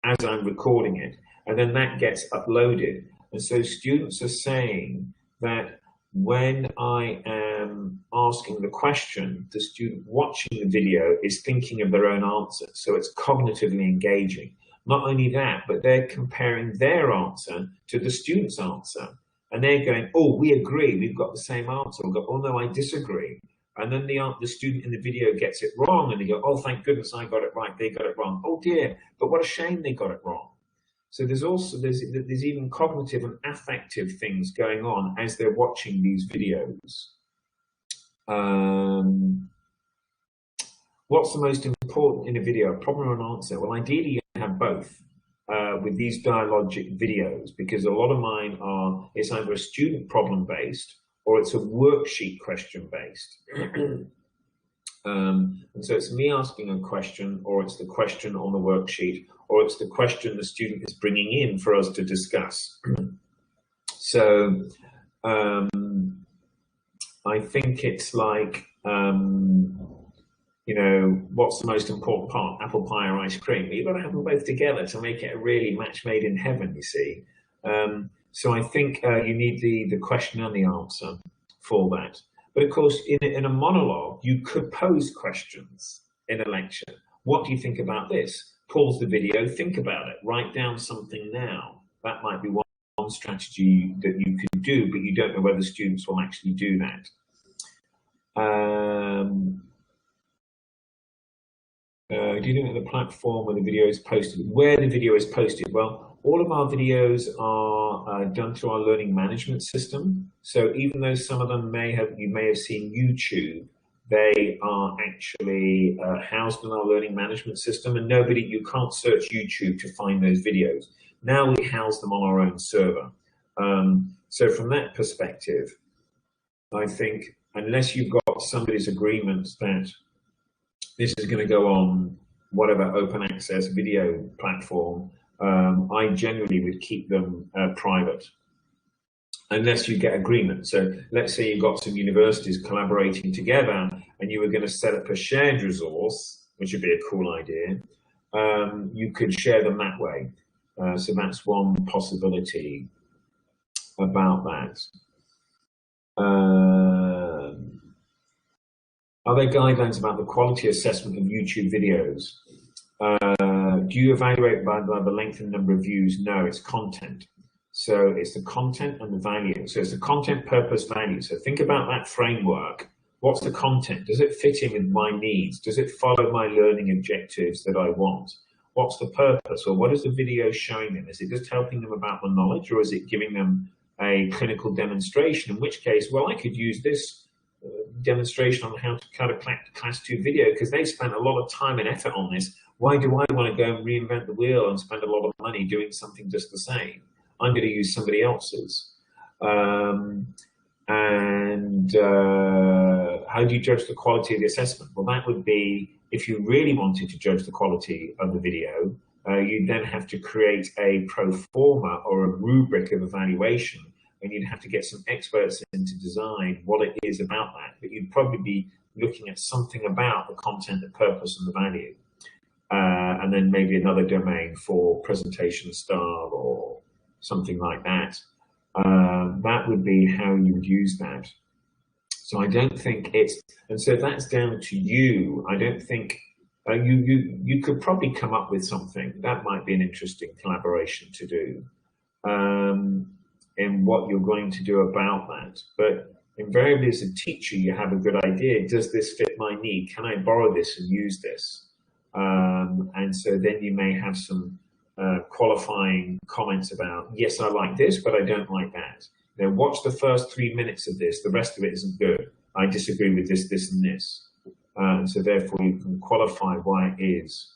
as I'm recording it, and then that gets uploaded. And so students are saying that when I am asking the question, the student watching the video is thinking of their own answer. So it's cognitively engaging. Not only that, but they're comparing their answer to the student's answer. And they're going, oh, we agree, we've got the same answer. We'll go, oh no, I disagree. And then the student in the video gets it wrong and they go, oh, thank goodness I got it right, they got it wrong. Oh dear, but what a shame they got it wrong. So there's even cognitive and affective things going on as they're watching these videos. What's the most important in a video, a problem or an answer? Well, ideally you have both with these dialogic videos, because a lot of mine are, it's either a student problem based or it's a worksheet question based. And so it's me asking a question, or it's the question on the worksheet, or it's the question the student is bringing in for us to discuss. So I think it's like, you know, what's the most important part, apple pie or ice cream? You've got to have them both together to make it a really match made in heaven, you see. So I think you need the question and the answer for that. But of course, in a monologue, you could pose questions in a lecture. What do you think about this? Pause the video, think about it, write down something now. That might be one strategy that you can do, but you don't know whether students will actually do that. Do you know the platform where the video is posted? Where the video is posted? Well, all of our videos are done through our learning management system. So even though some of them you may have seen YouTube, they are actually housed in our learning management system, and you can't search YouTube to find those videos. Now we house them on our own server. So from that perspective, I think unless you've got somebody's agreement that this is going to go on whatever open access video platform, I generally would keep them private, unless you get agreement. So let's say you've got some universities collaborating together and you were going to set up a shared resource, which would be a cool idea. You could share them that way. So that's one possibility about that. Are there guidelines about the quality assessment of YouTube videos? Do you evaluate by the length and number of views? No, it's content. So it's the content and the value. So it's the content, purpose, value. So think about that framework. What's the content? Does it fit in with my needs? Does it follow my learning objectives that I want? What's the purpose? Or what is the video showing them? Is it just helping them about the knowledge, or is it giving them a clinical demonstration? In which case, well, I could use this demonstration on how to cut a class 2 video because they spent a lot of time and effort on this. Why do I want to go and reinvent the wheel and spend a lot of money doing something just the same? I'm going to use somebody else's. How do you judge the quality of the assessment? Well, that would be, if you really wanted to judge the quality of the video, you'd then have to create a pro forma or a rubric of evaluation, and you'd have to get some experts in to design what it is about that. But you'd probably be looking at something about the content, the purpose, and the value. And then maybe another domain for presentation style or something like that. That would be how you would use that. So I don't think it's, and so that's down to you. I don't think you could probably come up with something that might be an interesting collaboration to do in what you're going to do about that. But invariably, as a teacher, you have a good idea. Does this fit my need? Can I borrow this and use this? And so then you may have some qualifying comments about, yes, I like this, but I don't like that. You know, watch the first 3 minutes of this. The rest of it isn't good. I disagree with this, this, and this. And so therefore you can qualify why it is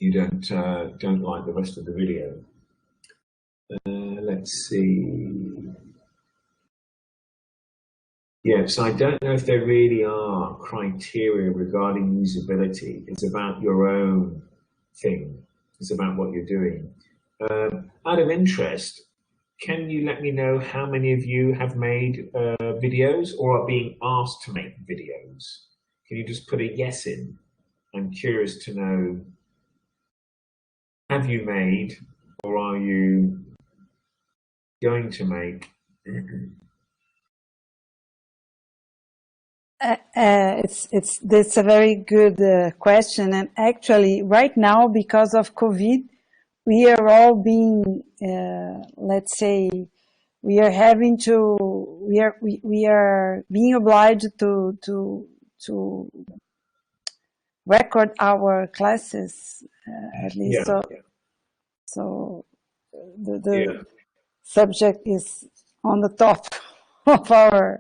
you don't like the rest of the video. Let's see. Yeah, so I don't know if there really are criteria regarding usability. It's about your own thing. It's about what you're doing. Out of interest, can you let me know how many of you have made videos or are being asked to make videos? Can you just put a yes in? I'm curious to know, have you made or are you going to make? That's a very good question, and actually right now, because of COVID, we are all being, let's say, we are being obliged to record our classes, at least. Yeah. So the subject is on the top of our.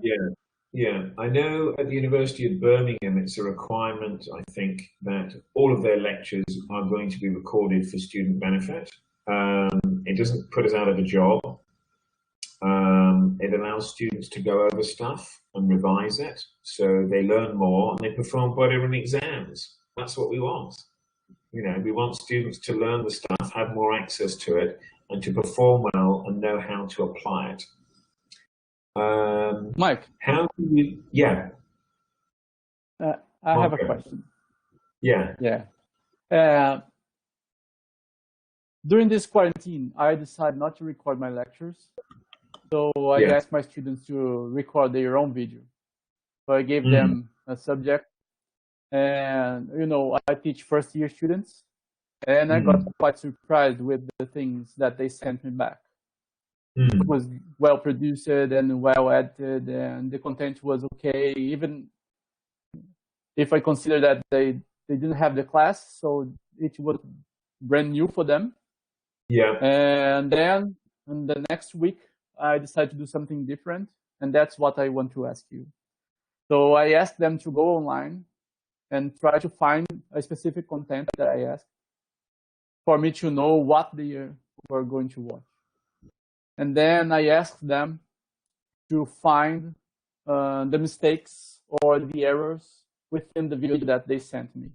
Yeah, I know at the University of Birmingham, it's a requirement, I think, that all of their lectures are going to be recorded for student benefit. It doesn't put us out of a job. It allows students to go over stuff and revise it, so they learn more and they perform better in exams. That's what we want. You know, we want students to learn the stuff, have more access to it, and to perform well and know how to apply it. Mike, how do you? Yeah, I have a question. Yeah. During this quarantine, I decided not to record my lectures, so I asked my students to record their own video. So I gave them a subject, and you know, I teach first-year students, and I got quite surprised with the things that they sent me back. It was well produced and well edited, and the content was okay, even if I consider that they didn't have the class, so it was brand new for them. Yeah. And then in the next week, I decided to do something different, and that's what I want to ask you. So I asked them to go online and try to find a specific content that I asked for me to know what they were going to watch. And then I asked them to find the mistakes or the errors within the video that they sent me.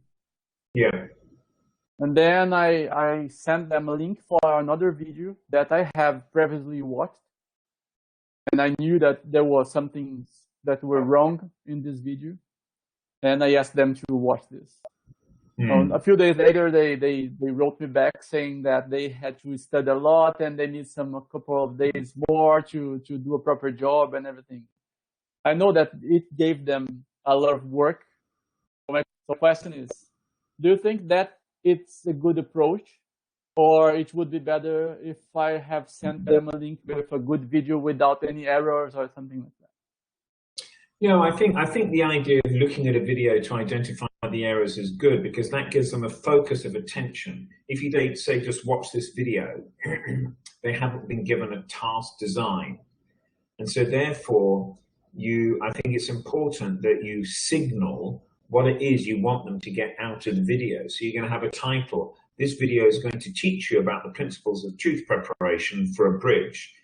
Yeah. And then I sent them a link for another video that I have previously watched. And I knew that there were some things that were wrong in this video. And I asked them to watch this. A few days later, they wrote me back saying that they had to study a lot and they need a couple of days more to do a proper job and everything. I know that it gave them a lot of work. So my question is, do you think that it's a good approach, or it would be better if I have sent them a link with a good video without any errors or something like that? You know, I think the idea of looking at a video to identify the errors is good, because that gives them a focus of attention. If you say just watch this video, they haven't been given a task design. And so therefore, I think it's important that you signal what it is you want them to get out of the video. So you're going to have a title. This video is going to teach you about the principles of tooth preparation for a bridge.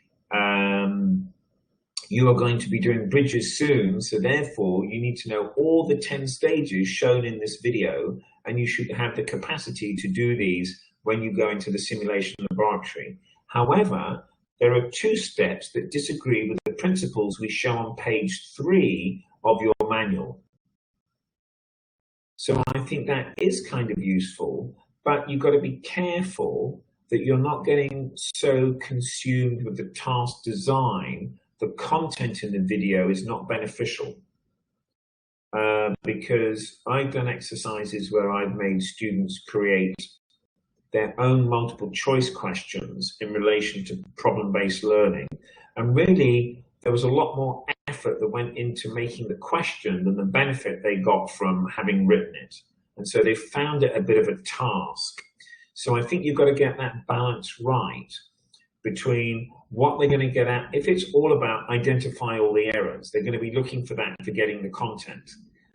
You are going to be doing bridges soon, so therefore you need to know all the 10 stages shown in this video, and you should have the capacity to do these when you go into the simulation laboratory. However, there are 2 steps that disagree with the principles we show on page 3 of your manual. So I think that is kind of useful, but you've got to be careful that you're not getting so consumed with the task design the content in the video is not beneficial. Because I've done exercises where I've made students create their own multiple choice questions in relation to problem-based learning. And really, there was a lot more effort that went into making the question than the benefit they got from having written it. And so they found it a bit of a task. So I think you've got to get that balance right between what they're going to get at. If it's all about identify all the errors, they're going to be looking for that for getting the content.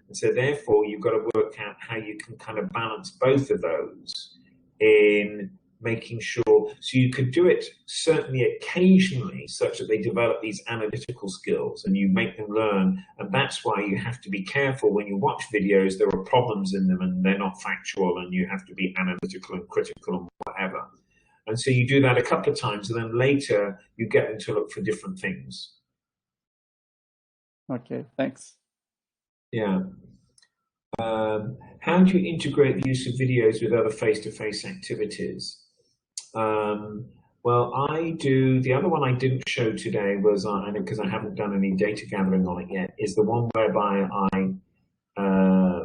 And so therefore, you've got to work out how you can kind of balance both of those in making sure. So you could do it certainly occasionally such that they develop these analytical skills and you make them learn. And that's why you have to be careful when you watch videos. There are problems in them and they're not factual, and you have to be analytical and critical and whatever. And so you do that a couple of times, and then later you get them to look for different things. Okay, thanks. Yeah. How do you integrate the use of videos with other face-to-face activities? Well, I do. The other one I didn't show today was, because I haven't done any data gathering on it yet, is the one whereby I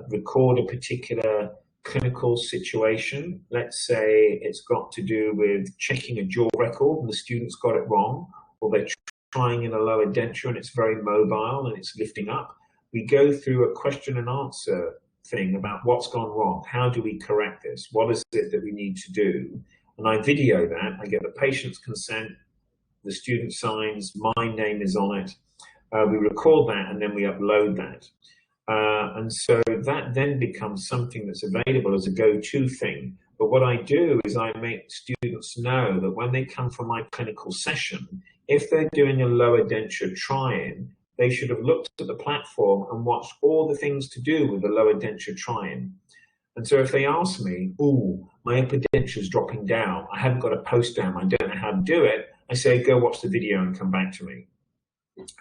record a particular clinical situation. Let's say it's got to do with checking a jaw record and the student's got it wrong, or they're trying in a lower denture and it's very mobile and it's lifting up. We go through a question and answer thing about what's gone wrong. How do we correct this? What is it that we need to do? And I video that. I get the patient's consent, the student signs, my name is on it. We record that and then we upload that. And so that then becomes something that's available as a go-to thing. But what I do is I make students know that when they come for my clinical session, if they're doing a lower denture try-in, they should have looked at the platform and watched all the things to do with the lower denture try-in. And so if they ask me, ooh, my upper denture is dropping down, I haven't got a post down, I don't know how to do it, I say, go watch the video and come back to me.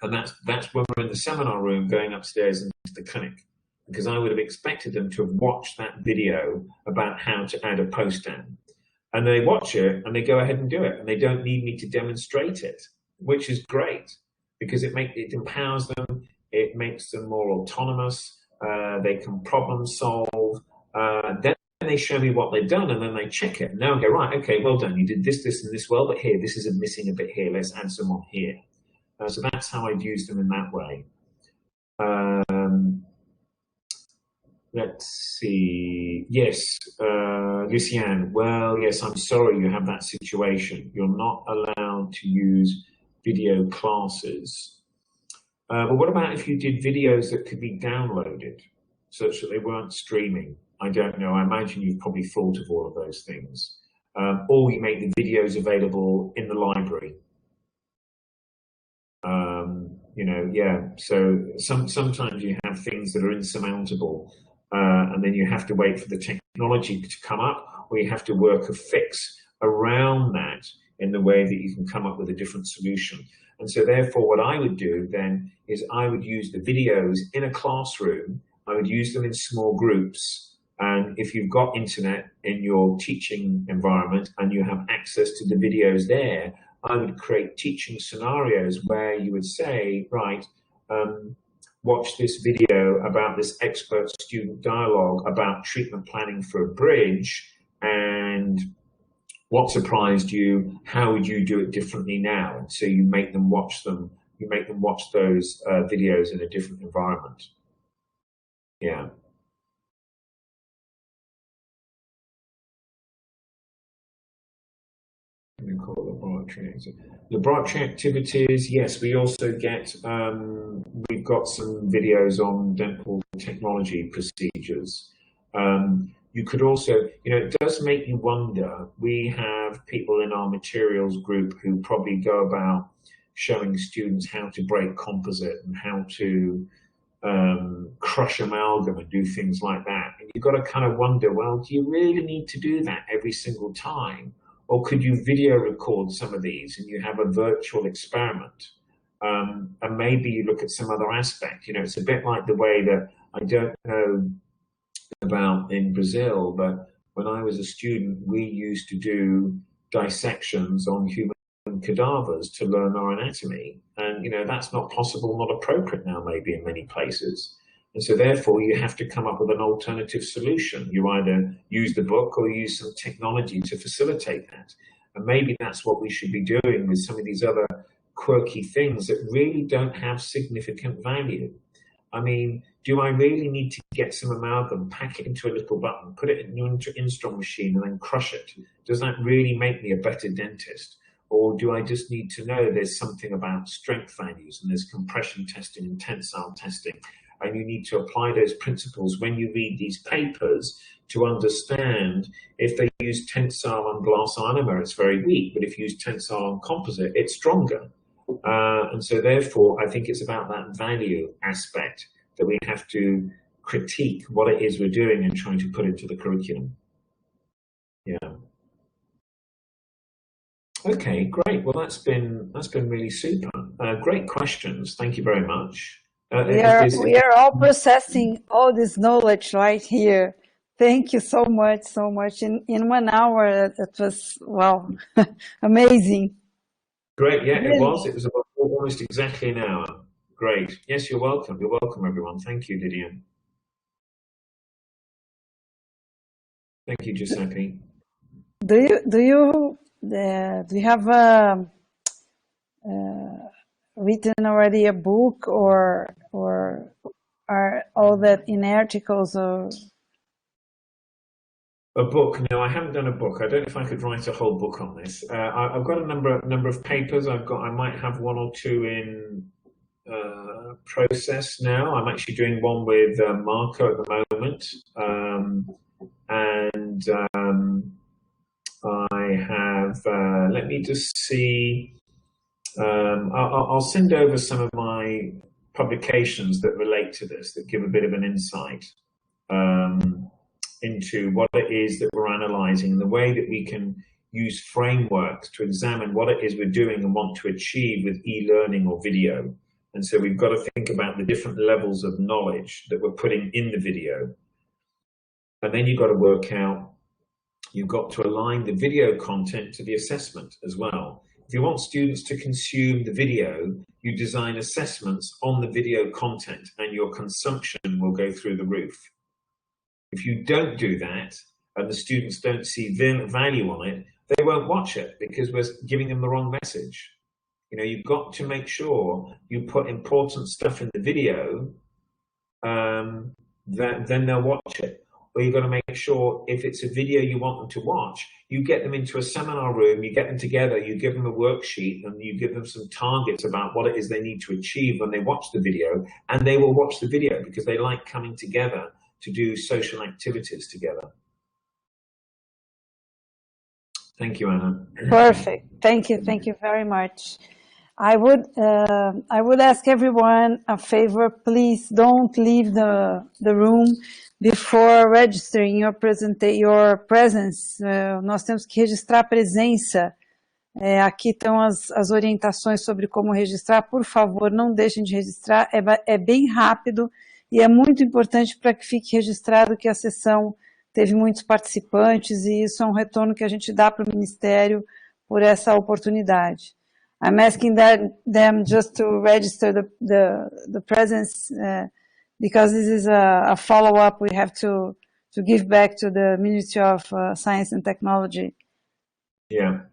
And that's when we're in the seminar room going upstairs into the clinic, because I would have expected them to have watched that video about how to add a post down. And they watch it and they go ahead and do it, and they don't need me to demonstrate it, which is great, because it empowers them, it makes them more autonomous, they can problem solve. Then they show me what they've done, and then they check it. And now I go, right, okay, well done, you did this, this, and this well, but here, this is missing a bit here, let's add some on here. So that's how I'd use them in that way. Let's see. Yes, Luciane. Well, yes, I'm sorry you have that situation. You're not allowed to use video classes. But what about if you did videos that could be downloaded such that they weren't streaming? I don't know. I imagine you've probably thought of all of those things. Or you make the videos available in the library. You know, yeah. So sometimes you have things that are insurmountable, and then you have to wait for the technology to come up, or you have to work a fix around that in the way that you can come up with a different solution. And so therefore what I would do then is I would use the videos in a classroom. I would use them in small groups. And if you've got internet in your teaching environment and you have access to the videos there, I would create teaching scenarios where you would say, right, watch this video about this expert student dialogue about treatment planning for a bridge, and what surprised you? How would you do it differently now? And so you make them watch them. You make them watch those videos in a different environment. Yeah. Laboratory activities, yes, we also get, we've got some videos on dental technology procedures. You could also, you know, it does make you wonder. We have people in our materials group who probably go about showing students how to break composite and how to crush amalgam and do things like that. And you've got to kind of wonder, well, do you really need to do that every single time? Or could you video record some of these and you have a virtual experiment? And maybe you look at some other aspect. You know, it's a bit like the way that, I don't know about in Brazil, but when I was a student, we used to do dissections on human cadavers to learn our anatomy. And, you know, that's not possible, not appropriate now, maybe in many places. And so therefore you have to come up with an alternative solution. You either use the book or use some technology to facilitate that. And maybe that's what we should be doing with some of these other quirky things that really don't have significant value. I mean, do I really need to get some amalgam, pack it into a little button, put it in your Instron machine and then crush it? Does that really make me a better dentist? Or do I just need to know there's something about strength values and there's compression testing and tensile testing? And you need to apply those principles when you read these papers to understand if they use tensile on glass ionomer, it's very weak, but if you use tensile on composite, it's stronger. And so therefore, I think it's about that value aspect that we have to critique what it is we're doing and trying to put into the curriculum. Yeah. Okay, great. Well, that's been really super. Great questions. Thank you very much. We are all processing all this knowledge right here. Thank you so much, so much. In 1 hour, it was, wow, amazing. Great, yeah, really? It was almost exactly an hour. Great. Yes, you're welcome. You're welcome, everyone. Thank you, Didier. Thank you, Giuseppe. Do you have written already a book or are all that in articles or? A book? No, I haven't done a book. I don't know if I could write a whole book on this. I've got a number of papers. I might have 1 or 2 in process now. I'm actually doing one with Marco at the moment, and I have. Let me just see. I'll send over some of my publications that relate to this, that give a bit of an insight into what it is that we're analyzing, the way that we can use frameworks to examine what it is we're doing and want to achieve with e-learning or video. And so we've got to think about the different levels of knowledge that we're putting in the video. And then you've got to work out, you've got to align the video content to the assessment as well. If you want students to consume the video, you design assessments on the video content and your consumption will go through the roof. If you don't do that and the students don't see value on it, they won't watch it because we're giving them the wrong message. You know, you've got to make sure you put important stuff in the video, that then they'll watch it. Or you've got to make sure if it's a video you want them to watch, you get them into a seminar room, you get them together, you give them a worksheet and you give them some targets about what it is they need to achieve when they watch the video, and they will watch the video because they like coming together to do social activities together. Thank you, Anna. Perfect. Thank you very much. I would ask everyone a favor, please don't leave the room before registering your presence. Nós temos que registrar a presença. Aqui estão as orientações sobre como registrar. Por favor, não deixem de registrar. É bem rápido e é muito importante para que fique registrado que a sessão teve muitos participantes e isso é um retorno que a gente dá para o Ministério por essa oportunidade. I'm asking them just to register the presence because this is a follow-up we have to give back to the Ministry of Science and Technology. Yeah.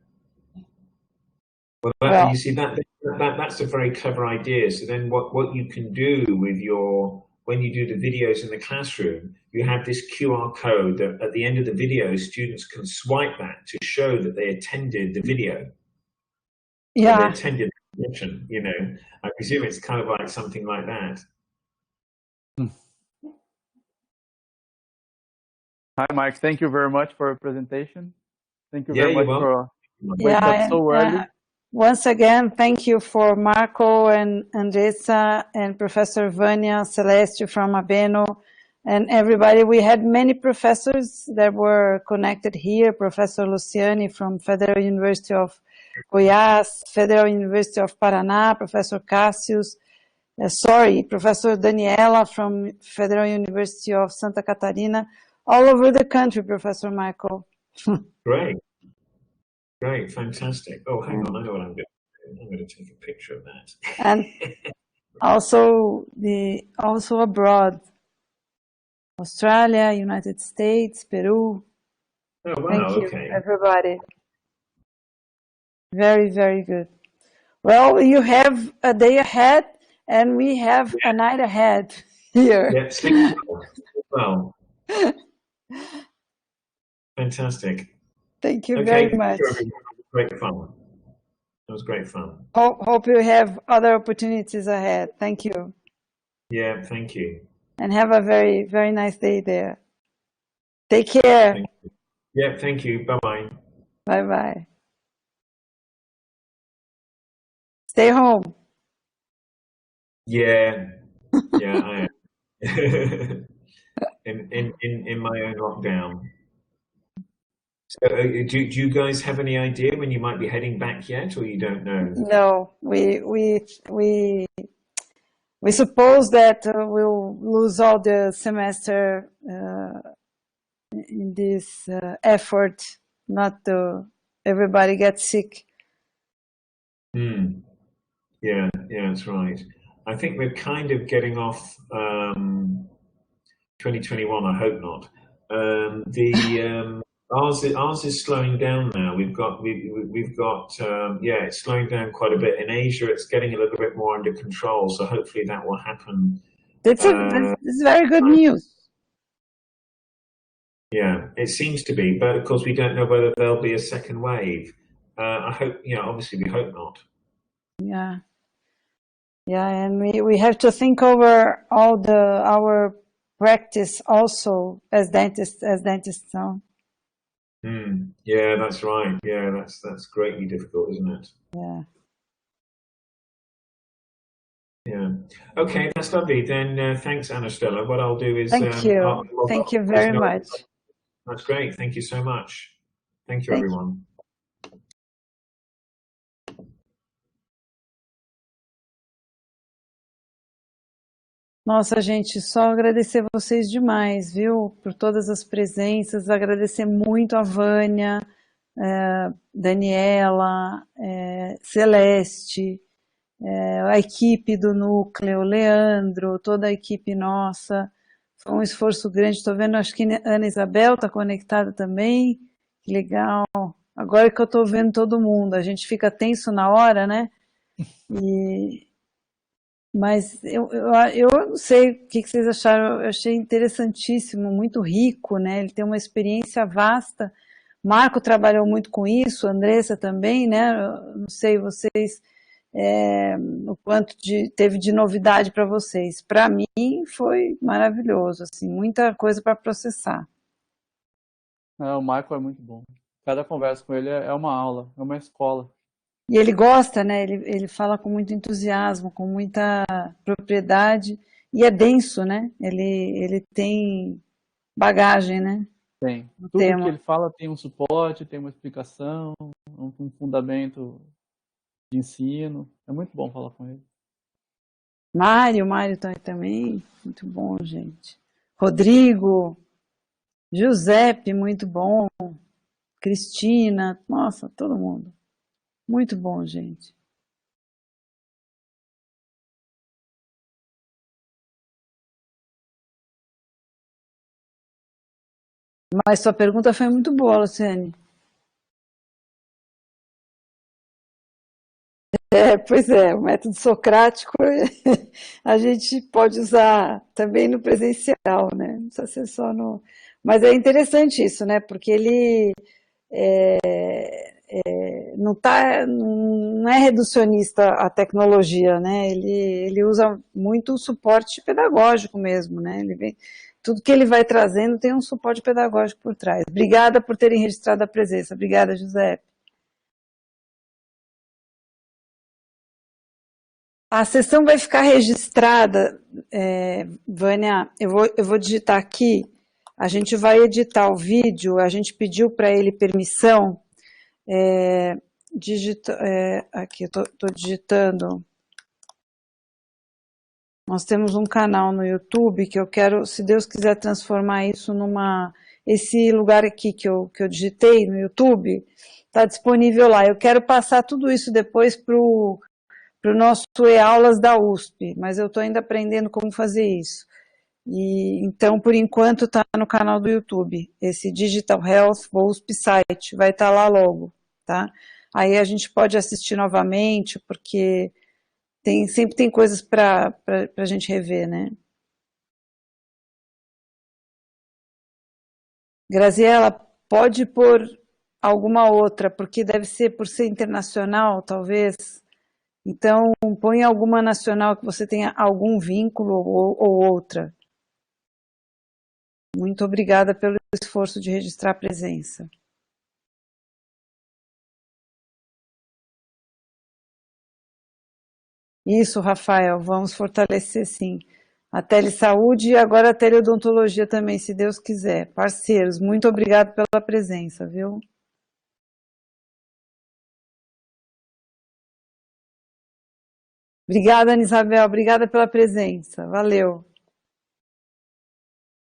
Well, you see, that's a very clever idea. So then what you can do with when you do the videos in the classroom, you have this QR code that at the end of the video, students can swipe that to show that they attended the video. Yeah. They attended the session, you know. I presume it's kind of like something like that. Hi, Mike. Thank you very much for your presentation. Thank you very much for waking up so early. Once again, thank you for Marco and Andressa and Professor Vânia Celeste from Abeno and everybody. We had many professors that were connected here. Professor Luciani from Federal University of Goiás, Federal University of Paraná, Professor Cassius, Professor Daniela from Federal University of Santa Catarina, all over the country, Professor Michael. Great. Great, fantastic. Oh, hang on, I know what I'm doing. I'm going to take a picture of that. And also abroad, Australia, United States, Peru. Oh, wow, Thank you, okay. everybody. Very, very good. Well, you have a day ahead, and we have a night ahead here. Yeah, sleep well. Fantastic. Thank you Okay, very much. great fun. It was great fun. Hope you have other opportunities ahead. Thank you. Yeah, thank you. And have a very, very nice day there. Take care. Thank you. Yeah, thank you. Bye-bye. Bye-bye. Stay home. Yeah, I am. in my own lockdown. So, do you guys have any idea when you might be heading back yet, or you don't know? No, we suppose that we'll lose all the semester in this effort not to everybody get sick. Yeah, that's right. I think we're kind of getting off 2021. I hope not. Ours is slowing down now. We've got it's slowing down quite a bit. In Asia, it's getting a little bit more under control. So hopefully that will happen. This is very good news. Yeah, it seems to be, but of course we don't know whether there'll be a second wave. I hope, obviously we hope not. Yeah, and we have to think over our practice also as dentists now. Yeah, that's right. Yeah, that's greatly difficult, isn't it? Yeah. Okay, that's lovely. Then thanks, Anastella. What I'll do is thank you very much. That's great. Thank you so much. Thank you, everyone. Nossa, gente, só agradecer vocês demais, viu? Por todas as presenças, agradecer muito a Vânia, Daniela, Celeste, a equipe do núcleo, Leandro, toda a equipe nossa. Foi um esforço grande. Estou vendo, acho que a Ana Isabel está conectada também. Que legal. Agora que eu estou vendo todo mundo, a gente fica tenso na hora, né? Mas eu não sei o que vocês acharam, eu achei interessantíssimo, muito rico, né? Ele tem uma experiência vasta. Marco trabalhou muito com isso, Andressa também, né? Eu não sei vocês o quanto teve de novidade para vocês. Para mim foi maravilhoso, assim, muita coisa para processar. O Michael é muito bom. Cada conversa com ele é uma aula, é uma escola. E ele gosta, né? Ele fala com muito entusiasmo, com muita propriedade, e é denso, né? Ele tem bagagem, né? Tem. Tudo que ele fala tem um suporte, tem uma explicação, um fundamento de ensino. É muito bom falar com ele. Mário também, muito bom, gente. Rodrigo, Giuseppe, muito bom. Cristina, nossa, todo mundo. Muito bom, gente. Mas sua pergunta foi muito boa, Luciane. Pois é, o método socrático a gente pode usar também no presencial, né? Não precisa ser só no... Mas é interessante isso, né? Porque ele não é reducionista a tecnologia, né? Ele usa muito o suporte pedagógico mesmo, né? Tudo que ele vai trazendo tem um suporte pedagógico por trás. Obrigada por terem registrado a presença. Obrigada, José. A sessão vai ficar registrada, Vânia, eu vou digitar aqui, a gente vai editar o vídeo, a gente pediu para ele permissão, aqui, eu estou digitando, nós temos um canal no YouTube que eu quero, se Deus quiser transformar isso esse lugar aqui que eu digitei no YouTube, Tá disponível lá. Eu quero passar tudo isso depois para o nosso e-aulas da USP, mas eu estou ainda aprendendo como fazer isso. E, então, por enquanto, está no canal do YouTube. Esse Digital Health USP Site vai estar lá logo, tá? Aí a gente pode assistir novamente, porque sempre tem coisas para a gente rever, né? Graziela, pode pôr alguma outra, porque deve ser por ser internacional, talvez. Então, põe alguma nacional que você tenha algum vínculo ou outra. Muito obrigada pelo esforço de registrar a presença. Isso, Rafael, vamos fortalecer sim. A telesaúde e agora a teleodontologia também, se Deus quiser. Parceiros, muito obrigado pela presença, viu? Obrigada, Ana Isabel, obrigada pela presença. Valeu.